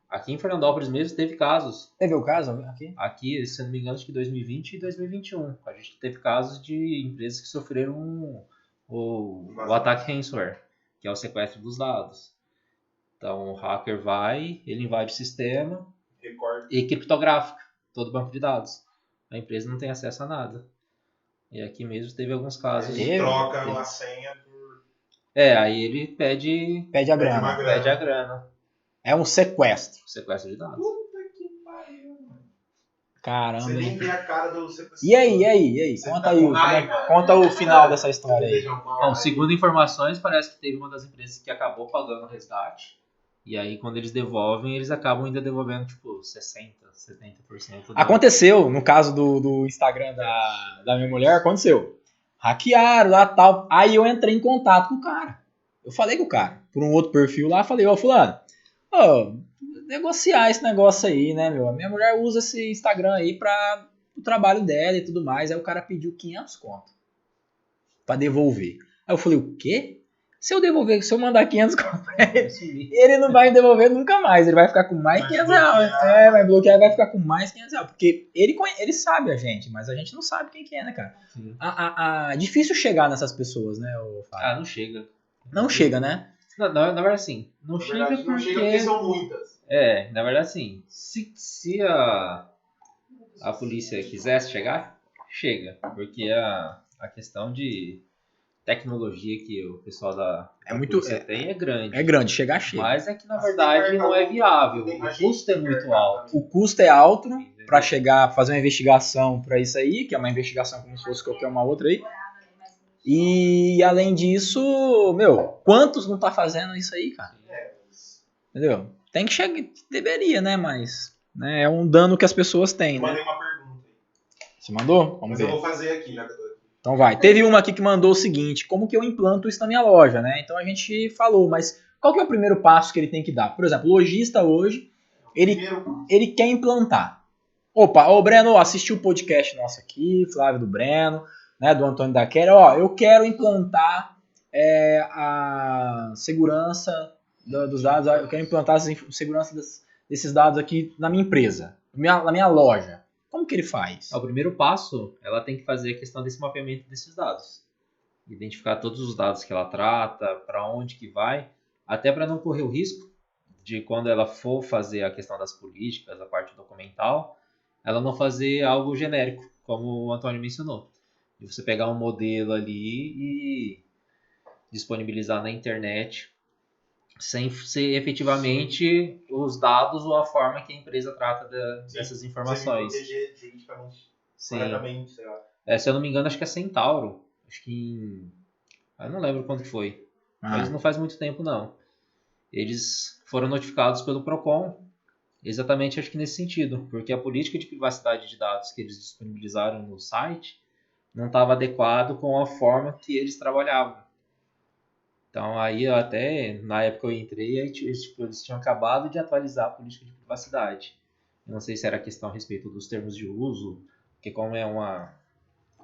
Aqui em Fernandópolis mesmo teve casos. Teve o caso aqui? Aqui, se não me engano, acho que 2020 e 2021. A gente teve casos de empresas que sofreram o ataque ransomware, que é o sequestro dos dados. Então o hacker ele invade o sistema e criptografa todo o banco de dados. A empresa não tem acesso a nada. E aqui mesmo teve alguns casos. Ele troca uma senha por... aí ele pede a grana. Pede a grana. É um sequestro. Sequestro de dados. Puta que pariu, mano. Caramba. Você nem vê a cara do sequestrador. E aí? Conta o final dessa história aí. Bom, segundo informações, parece que teve uma das empresas que acabou pagando o resgate. E aí, quando eles devolvem, eles acabam ainda devolvendo, tipo, 60%, 70%. Aconteceu, no caso do Instagram da minha mulher, aconteceu. Hackearam lá e tal. Aí eu entrei em contato com o cara. Eu falei com o cara, por um outro perfil lá, falei, fulano, negociar esse negócio aí, né, meu? A minha mulher usa esse Instagram aí para o trabalho dela e tudo mais. Aí o cara pediu 500 conto pra devolver. Aí eu falei, o quê? Se eu mandar 500 conto pra ele não vai devolver nunca mais. Ele vai ficar com mais 500 reais. Vai bloquear e vai ficar com mais 500 reais. Porque ele sabe a gente, mas a gente não sabe quem que é, né, cara? Difícil chegar nessas pessoas, né, Fábio? Não chega. Não chega, né? Na verdade, assim, não chega porque são muitas. Na verdade, assim, se a polícia quisesse chegar, chega. Porque a questão de tecnologia que o pessoal da polícia tem é grande. É grande, chega. Mas é que, na verdade, não é viável. O custo é muito alto. O custo é alto para chegar, fazer uma investigação para isso aí, que é uma investigação como se fosse qualquer uma outra aí. E, além disso, quantos não tá fazendo isso aí, cara? Entendeu? Tem que chegar, deveria, né, mas é um dano que as pessoas têm, Eu mandei uma pergunta aí. Você mandou? Vamos ver. Eu vou fazer aqui, já que eu tô aqui. Então vai. Teve uma aqui que mandou o seguinte, como que eu implanto isso na minha loja, né? Então a gente falou, mas qual que é o primeiro passo que ele tem que dar? Por exemplo, o lojista hoje, ele quer implantar. Opa, Breno, assistiu o podcast nosso aqui, Flávio do Breno, né, do Antônio da Quera, eu quero implantar a segurança dos dados, eu quero implantar a segurança desses dados aqui na minha empresa, na minha loja. Como que ele faz? O primeiro passo, ela tem que fazer a questão desse mapeamento desses dados. Identificar todos os dados que ela trata, para onde que vai, até para não correr o risco de quando ela for fazer a questão das políticas, a parte documental, ela não fazer algo genérico, como o Antônio mencionou. De você pegar um modelo ali e disponibilizar na internet sem ser efetivamente os dados ou a forma que a empresa trata dessas informações. Sem proteger juridicamente, corretamente, sei lá. Se eu não me engano, acho que é Centauro. Acho que eu não lembro quando que foi. Mas não faz muito tempo, não. Eles foram notificados pelo Procon, exatamente acho que nesse sentido, porque a política de privacidade de dados que eles disponibilizaram no site não estava adequado com a forma que eles trabalhavam. Então aí até na época eu entrei, eles tinham acabado de atualizar a política de privacidade. Eu não sei se era questão a respeito dos termos de uso, porque como é uma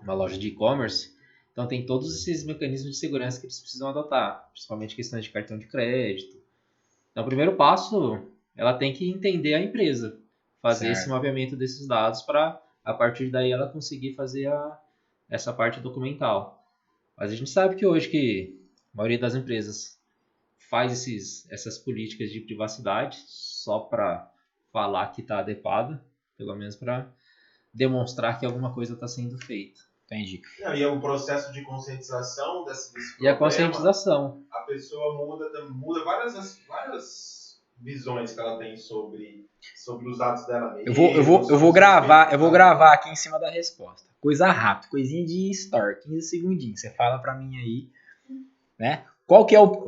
loja de e-commerce, então tem todos esses mecanismos de segurança que eles precisam adotar, principalmente questões de cartão de crédito. Então, o primeiro passo, ela tem que entender a empresa, fazer Certo. esse mapeamento desses dados para, a partir daí, ela conseguir fazer essa parte documental. Mas a gente sabe que hoje que a maioria das empresas faz essas políticas de privacidade só para falar que está adequada, pelo menos para demonstrar que alguma coisa está sendo feita. Entendi. Não, e é um processo de conscientização desse E a problema. conscientização. A pessoa muda várias visões que ela tem sobre os dados dela mesma. Eu vou gravar aqui em cima da resposta. Coisa rápida, coisinha de story, 15 segundinhos. Você fala pra mim aí, né?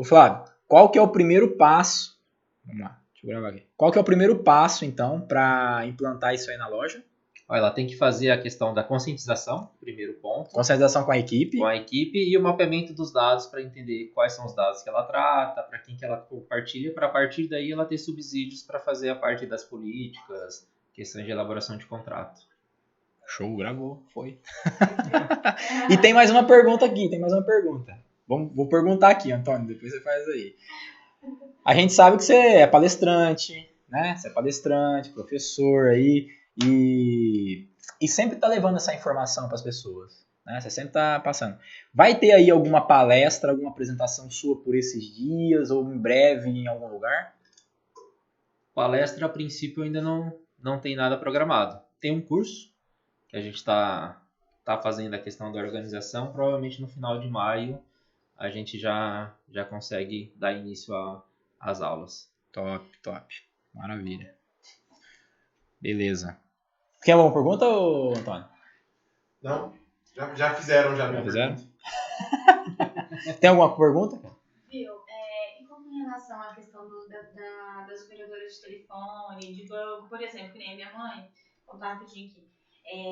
Flávio, qual que é o primeiro passo? Vamos lá, deixa eu gravar aqui. Qual que é o primeiro passo, então, pra implantar isso aí na loja? Olha, ela tem que fazer a questão da conscientização, primeiro ponto. Conscientização com a equipe. Com a equipe e o mapeamento dos dados para entender quais são os dados que ela trata, para quem que ela compartilha, para a partir daí ela ter subsídios para fazer a parte das políticas, questões de elaboração de contrato. Show, gravou, foi. E tem mais uma pergunta aqui, Vou perguntar aqui, Antônio, depois você faz aí. A gente sabe que você é palestrante, né? Você é palestrante, professor aí, e sempre tá levando essa informação para as pessoas, né? Você sempre tá passando. Vai ter aí alguma palestra, alguma apresentação sua por esses dias, ou em breve em algum lugar? Palestra, a princípio, ainda não tem nada programado. Tem um curso que a gente tá fazendo a questão da organização, provavelmente no final de maio a gente já consegue dar início às aulas. Top. Maravilha. Beleza. Quer alguma pergunta, Antônio? Não? Já fizeram, já fizeram? Tem alguma pergunta? Viu? E como em relação à questão das operadoras de telefone, de banco, por exemplo, que nem a minha mãe, vou contar rapidinho aqui.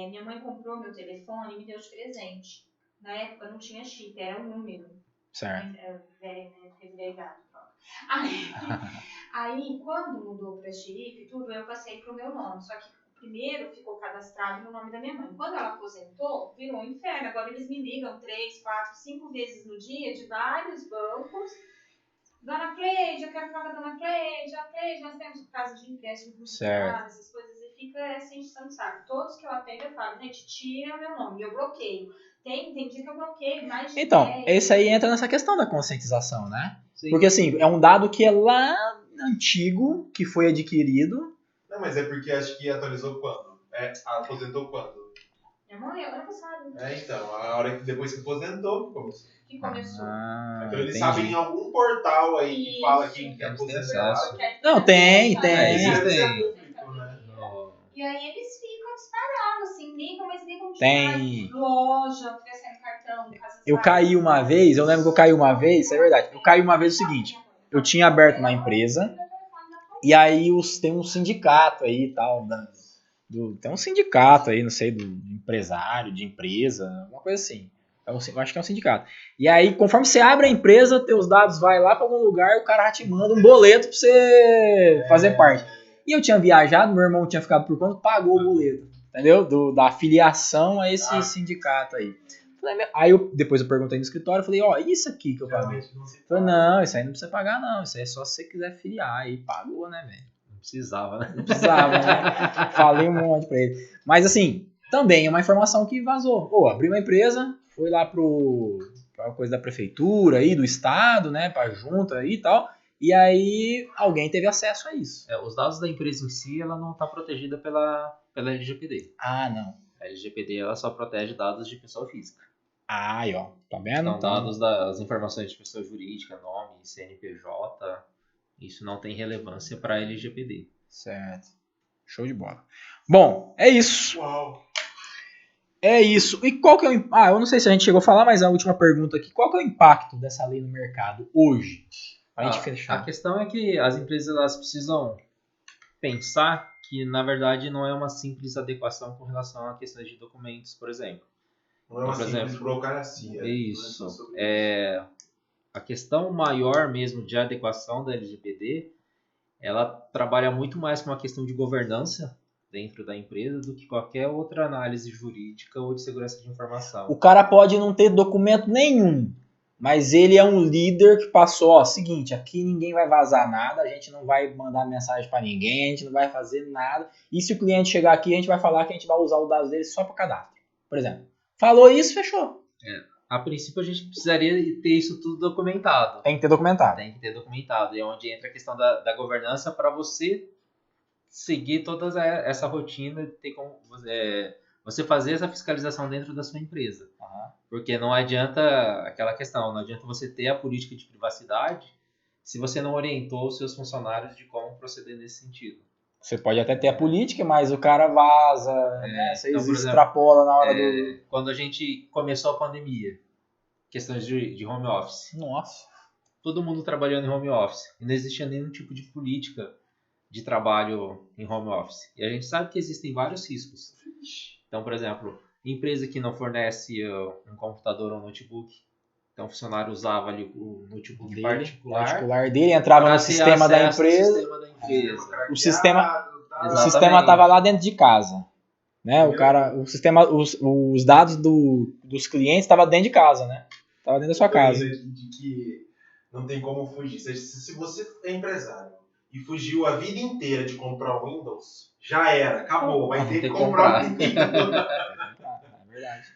Minha mãe comprou meu telefone e me deu de presente. Na época não tinha chip, era um número. Certo. Revirei-gato. Aí, quando mudou para chip e tudo, eu passei pro meu nome. Só que o primeiro ficou cadastrado no nome da minha mãe. Quando ela aposentou, virou um inferno. Agora eles me ligam 3, 4, 5 vezes no dia de vários bancos. Dona Cleide, eu quero falar com a Dona Cleide. Dona Cleide, nós temos casa de empréstimo, essas coisas, e fica essa encheção de saco. Todos que eu atendo, eu falo, gente, tira meu nome, eu bloqueio. Tem dia que eu bloqueio, mais de Então, 10. esse aí entra nessa questão da conscientização, né? Sim. Porque assim, é um dado que é lá antigo, que foi adquirido. Não, mas é porque acho que atualizou quando? Aposentou quando? Minha mãe, ano passado. Então, a hora que depois que aposentou, começou. Que começou. Então eles Entendi. sabem em algum portal aí que fala quem quer aposentar. Não, tem. Isso deve ser público, né? E aí eles ficam disparados, assim, ligam, mas ligam de Tem. loja, oferecendo cartão, casas Eu caí uma vez, eu lembro que eu caí uma vez, isso é verdade. Eu caí uma vez o seguinte, eu tinha aberto uma empresa, e aí tem um sindicato aí e tal, tem um sindicato aí, não sei, do empresário, de empresa, alguma coisa assim. Eu acho que é um sindicato. E aí, conforme você abre a empresa, teus dados vai lá para algum lugar e o cara te manda um boleto pra você fazer parte. E eu tinha viajado, meu irmão tinha ficado por conta, pagou o boleto, entendeu? Da afiliação a esse sindicato aí. Aí depois eu perguntei no escritório, falei, isso aqui que eu paguei. Falei, não, isso aí não precisa pagar não, isso aí é só se você quiser filiar. Aí pagou, né, velho? Não precisava, né? Não precisava, né? Falei um monte pra ele. Mas assim, também é uma informação que vazou. Abri uma empresa, fui lá pra coisa da prefeitura aí, do estado, né, pra junta aí e tal. E aí alguém teve acesso a isso. Os dados da empresa em si, ela não está protegida pela LGPD. Ah, não. A LGPD ela só protege dados de pessoa física. Aí, ó, tá vendo? Então, dados das informações de pessoa jurídica, nome, CNPJ, isso não tem relevância para a LGPD. Certo. Show de bola. Bom, é isso. Uau. É isso. E qual que é o... eu não sei se a gente chegou a falar, mas a última pergunta aqui. Qual que é o impacto dessa lei no mercado hoje? Pra gente fechar. A questão é que as empresas elas precisam pensar que, na verdade, não é uma simples adequação com relação a questões de documentos, por exemplo. Não é uma simples burocracia. Isso. A questão maior mesmo de adequação da LGPD, ela trabalha muito mais com uma questão de governança dentro da empresa do que qualquer outra análise jurídica ou de segurança de informação. O cara pode não ter documento nenhum, mas ele é um líder que passou, ó, seguinte, aqui ninguém vai vazar nada, a gente não vai mandar mensagem para ninguém, a gente não vai fazer nada. E se o cliente chegar aqui, a gente vai falar que a gente vai usar os dados dele só para cadastro. Por exemplo, falou isso, fechou. A princípio, a gente precisaria ter isso tudo documentado. Tem que ter documentado. Tem que ter documentado. E é onde entra a questão da governança para você seguir toda essa rotina, ter como você fazer essa fiscalização dentro da sua empresa. Uhum. Porque não adianta aquela questão, não adianta você ter a política de privacidade se você não orientou os seus funcionários de como proceder nesse sentido. Você pode até ter a política, mas o cara vaza, né? Você então, por exemplo, extrapola na hora do... Quando a gente começou a pandemia, questões de home office. Nossa. Todo mundo trabalhando em home office. E não existia nenhum tipo de política de trabalho em home office. E a gente sabe que existem vários riscos. Então, por exemplo, empresa que não fornece um computador ou um notebook. Então, o funcionário usava ali o notebook particular dele, entrava no sistema da empresa. O sistema estava lá dentro de casa. Né? O sistema, os dados dos clientes estavam dentro de casa, né? Estava dentro da sua casa. De que não tem como fugir. Se você é empresário e fugiu a vida inteira de comprar o Windows, já era, acabou. Vai ter que comprar o Windows. É verdade.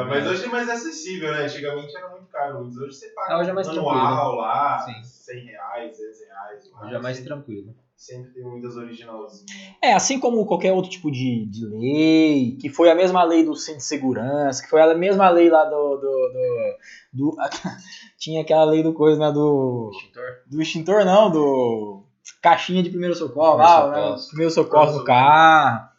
Mas hoje é mais acessível, né? Antigamente era muito caro. Hoje você paga hoje é mais manual lá, Sim. R$100, R$200. Hoje é mais tranquilo. Sempre tem um Windows originalzinho. Assim como qualquer outro tipo de lei, que foi a mesma lei do Cinto de Segurança, que foi a mesma lei lá do tinha aquela lei do coisa, né? Do extintor não, do caixinha de primeiro socorro lá, né? Primeiro socorro no carro.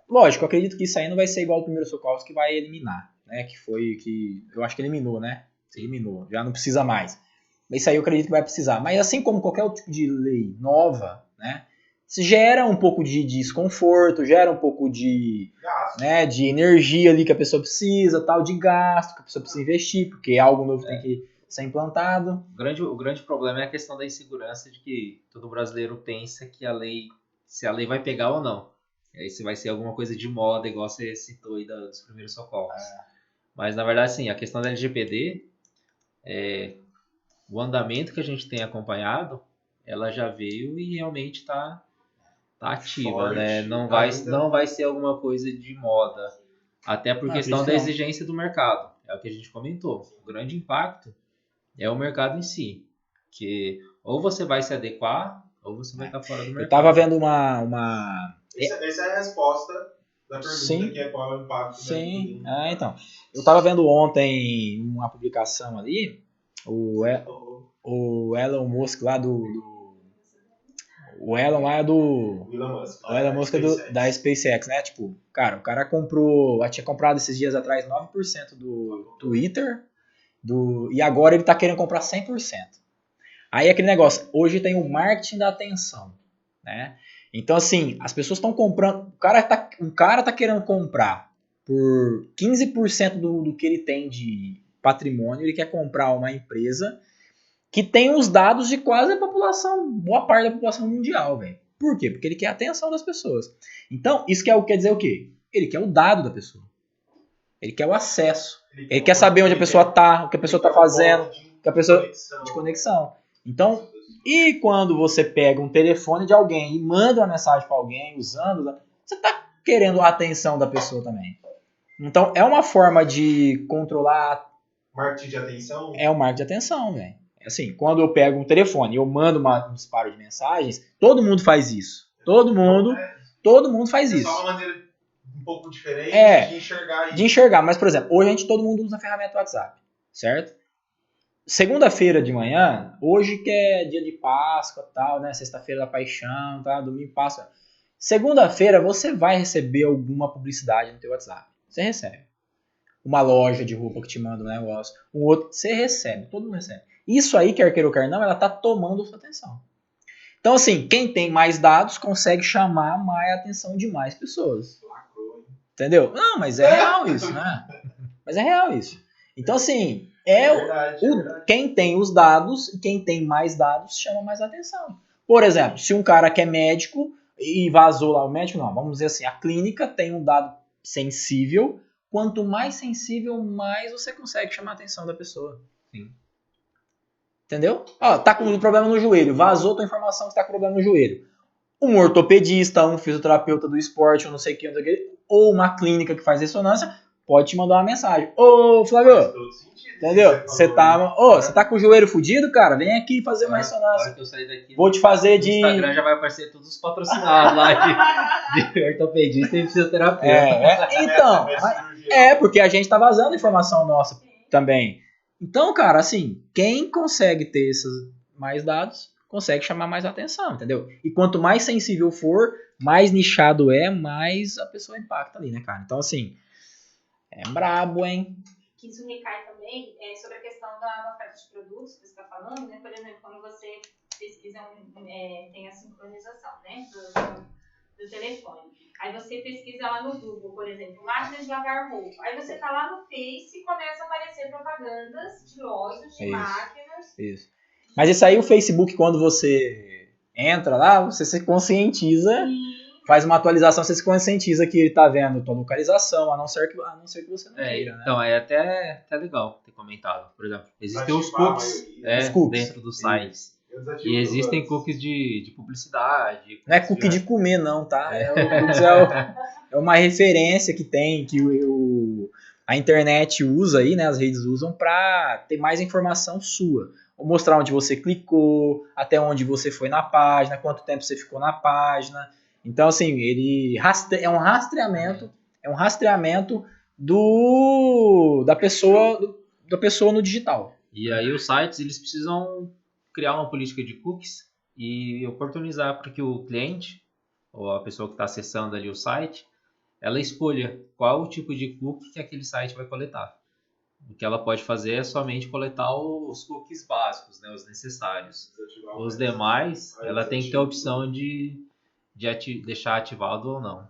Lógico, eu acredito que isso aí não vai ser igual ao primeiro socorro que vai eliminar, né? Que foi que eu acho que eliminou, né? Eliminou, já não precisa mais. Isso aí eu acredito que vai precisar. Mas assim como qualquer outro tipo de lei nova, né? Gera um pouco de desconforto, gera um pouco de, né, de energia ali que a pessoa precisa, tal, de gasto que a pessoa precisa investir, porque algo novo tem que ser implantado. O grande problema é a questão da insegurança de que todo brasileiro pensa que se a lei vai pegar ou não. Aí se vai ser alguma coisa de moda, igual você citou aí dos primeiros socorros. Mas na verdade, sim, a questão da LGPD, o andamento que a gente tem acompanhado, ela já veio e realmente está ativa, forte, né? Não vai ser alguma coisa de moda. Até por questão da exigência do mercado. É o que a gente comentou. O grande impacto é o mercado em si. Que ou você vai se adequar, ou você vai estar fora do mercado. Eu estava vendo uma... Essa é a resposta da pergunta. Sim. Que é qual é o impacto. Sim, então. Eu estava vendo ontem uma publicação ali, o Elon Musk lá o Elon lá é do... O Elon Musk é da SpaceX, né? Tipo, cara, o cara tinha comprado esses dias atrás 9% do Twitter, e agora ele tá querendo comprar 100%. Aí aquele negócio, hoje tem o marketing da atenção, né? Então, assim, as pessoas estão comprando... O cara tá querendo comprar por 15% do que ele tem de patrimônio, ele quer comprar uma empresa que tem os dados de quase a população, boa parte da população mundial, velho. Por quê? Porque ele quer a atenção das pessoas. Então, isso quer dizer o quê? Ele quer o dado da pessoa. Ele quer o acesso. Ele quer saber onde a pessoa tá, o que a pessoa tá fazendo, o que a pessoa... de conexão. Então, e quando você pega um telefone de alguém e manda uma mensagem para alguém usando, você tá querendo a atenção da pessoa também. Então, é uma forma de controlar... Marketing de atenção? É o marketing de atenção, velho. Assim, quando eu pego um telefone e eu mando um disparo de mensagens, todo mundo faz isso. Todo mundo faz isso. É só uma maneira um pouco diferente de enxergar isso. De enxergar. Mas, por exemplo, hoje todo mundo usa a ferramenta WhatsApp, certo? Segunda-feira de manhã, hoje que é dia de Páscoa, tal, né? Sexta-feira da Paixão, tal, domingo Páscoa. Segunda-feira você vai receber alguma publicidade no teu WhatsApp. Você recebe. Uma loja de roupa que te manda um negócio, um outro, você recebe, todo mundo recebe. Isso aí, quer queira ou quer não, ela tá tomando sua atenção. Então, assim, quem tem mais dados consegue chamar mais a atenção de mais pessoas. Entendeu? Não, mas é real isso, né? Mas é real isso. Então, assim, quem tem os dados e quem tem mais dados chama mais atenção. Por exemplo, se um cara que é médico e vazou lá o médico, não, vamos dizer assim, a clínica tem um dado sensível. Quanto mais sensível, mais você consegue chamar a atenção da pessoa. Sim. Entendeu? Ó, tá com problema no joelho, vazou tua informação que tá com problema no joelho. Um ortopedista, um fisioterapeuta do esporte, ou não sei o que, ou uma clínica que faz ressonância, pode te mandar uma mensagem. Ô, Flávio, entendeu? Você tá com o joelho fudido, cara? Vem aqui fazer uma ressonância. Hora que eu sair daqui, vou te fazer no de... Instagram já vai aparecer todos os patrocinados lá de ortopedista e fisioterapeuta. Então, porque a gente tá vazando informação nossa também. Então, cara, assim, quem consegue ter esses mais dados, consegue chamar mais atenção, entendeu? E quanto mais sensível for, mais nichado mais a pessoa impacta ali, né, cara? Então, assim, é brabo, hein? Que isso recai também sobre a questão da oferta de produtos que você está falando, né? Por exemplo, quando você pesquisa, tem a sincronização, né, do telefone. Aí você pesquisa lá no Google, por exemplo, máquinas de lavar roupa. Aí você tá lá no Face e começa a aparecer propagandas de lojas, de máquinas. Isso. Mas isso aí o Facebook, quando você entra lá, você se conscientiza, faz uma atualização, você se conscientiza que ele tá vendo tua localização, a não ser que você não queira, né? Então, é até legal ter comentado. Por exemplo, existem os cookies, dentro dos sites. E existem cookies de publicidade. Não é cookie de comer, não, tá? É uma referência que tem, que a internet usa aí, né? As redes usam pra ter mais informação sua. Ou mostrar onde você clicou, até onde você foi na página, quanto tempo você ficou na página. Então, assim, ele é um rastreamento da pessoa no digital. E aí os sites, eles precisam criar uma política de cookies e oportunizar para que o cliente, ou a pessoa que está acessando ali o site, ela escolha qual o tipo de cookie que aquele site vai coletar. O que ela pode fazer é somente coletar os cookies básicos, né, os necessários. Os demais, ela tem que ter a opção de deixar ativado ou não.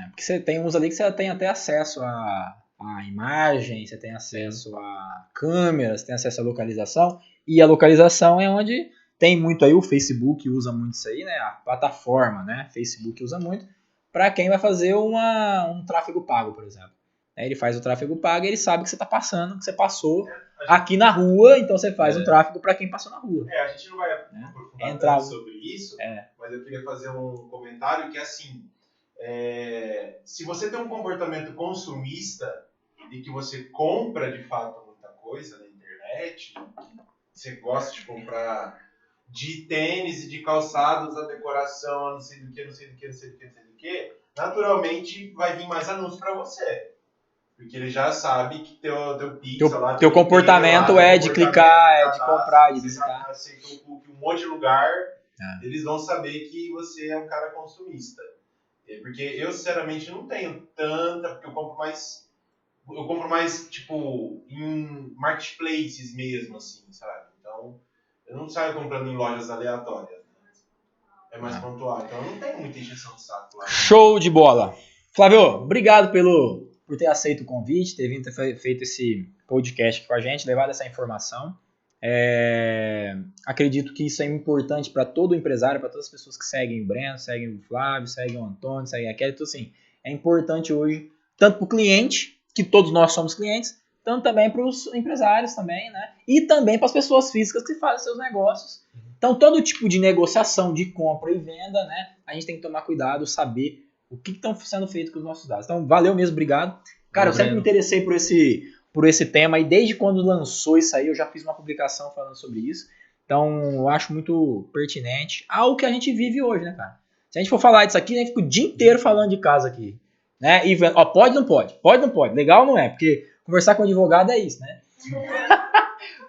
Porque você tem uns ali que você tem até acesso a imagem, você tem acesso a câmeras, tem acesso à localização. E a localização é onde tem muito aí, o Facebook usa muito isso aí, né? A plataforma, né? Facebook usa muito para quem vai fazer um tráfego pago, por exemplo. Ele faz o tráfego pago e ele sabe que você está passando, que você passou aqui na rua, então você faz um tráfego para quem passou na rua. A gente não vai aprofundar sobre isso, mas eu queria fazer um comentário que é assim, se você tem um comportamento consumista e que você compra de fato muita coisa na internet, você gosta de comprar de tênis e de calçados, a decoração, não sei do que, naturalmente vai vir mais anúncios para você. Porque ele já sabe que teu pixel lá... Teu comportamento de clicar, de comprar, de visitar. Você aceitou um monte de lugar, eles vão saber que você é um cara consumista. Porque eu, sinceramente, não tenho tanta... Porque eu compro mais, tipo, em marketplaces mesmo, assim, sabe? Então, eu não saio comprando em lojas aleatórias. Né? É mais pontual. Então, eu não tenho muita injeção de saco lá. Show de bola! Flávio, obrigado por ter aceito o convite, ter vindo ter feito esse podcast aqui com a gente, levado essa informação. Acredito que isso é importante para todo empresário, para todas as pessoas que seguem o Breno, seguem o Flávio, seguem o Antônio, seguem a Kelly. Então, assim, é importante hoje, tanto para o cliente, que todos nós somos clientes, tanto também para os empresários também, né? E também para as pessoas físicas que fazem seus negócios. Então, todo tipo de negociação, de compra e venda, né? A gente tem que tomar cuidado, saber o que estão sendo feito com os nossos dados. Então, valeu mesmo, obrigado. Cara, eu sempre me interessei por esse tema e desde quando lançou isso aí, eu já fiz uma publicação falando sobre isso. Então, eu acho muito pertinente ao que a gente vive hoje, né, cara? Se a gente for falar disso aqui, a gente fica o dia inteiro falando de casa aqui. Né? E, pode ou não pode? Pode ou não pode? Legal ou não é? Porque conversar com advogado é isso, né?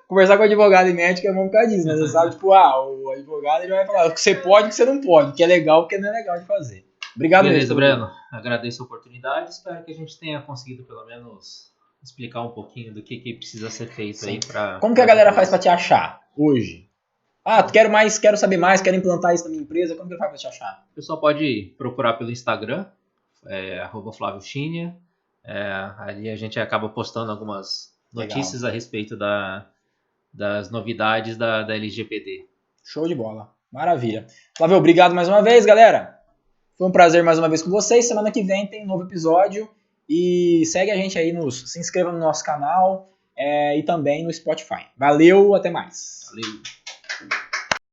Conversar com advogado e médico é um bocado disso, né? Você sabe, tipo, o advogado ele vai falar o que você pode e o que você não pode, o que é legal e o que não é legal de fazer. Obrigado mesmo. Beleza, Breno. Agradeço a oportunidade. Espero que a gente tenha conseguido, pelo menos, explicar um pouquinho do que precisa ser feito aí para... Como que a galera faz para te achar hoje? Quero saber mais, quero implantar isso na minha empresa. Como que ele faz para te achar? O pessoal pode procurar pelo Instagram, @FlávioChinha. Ali a gente acaba postando algumas notícias a respeito das novidades da LGPD. Show de bola. Maravilha. Flávio, obrigado mais uma vez, galera. Foi um prazer mais uma vez com vocês. Semana que vem tem um novo episódio. E segue a gente aí, se inscreva no nosso canal e também no Spotify. Valeu, até mais. Valeu.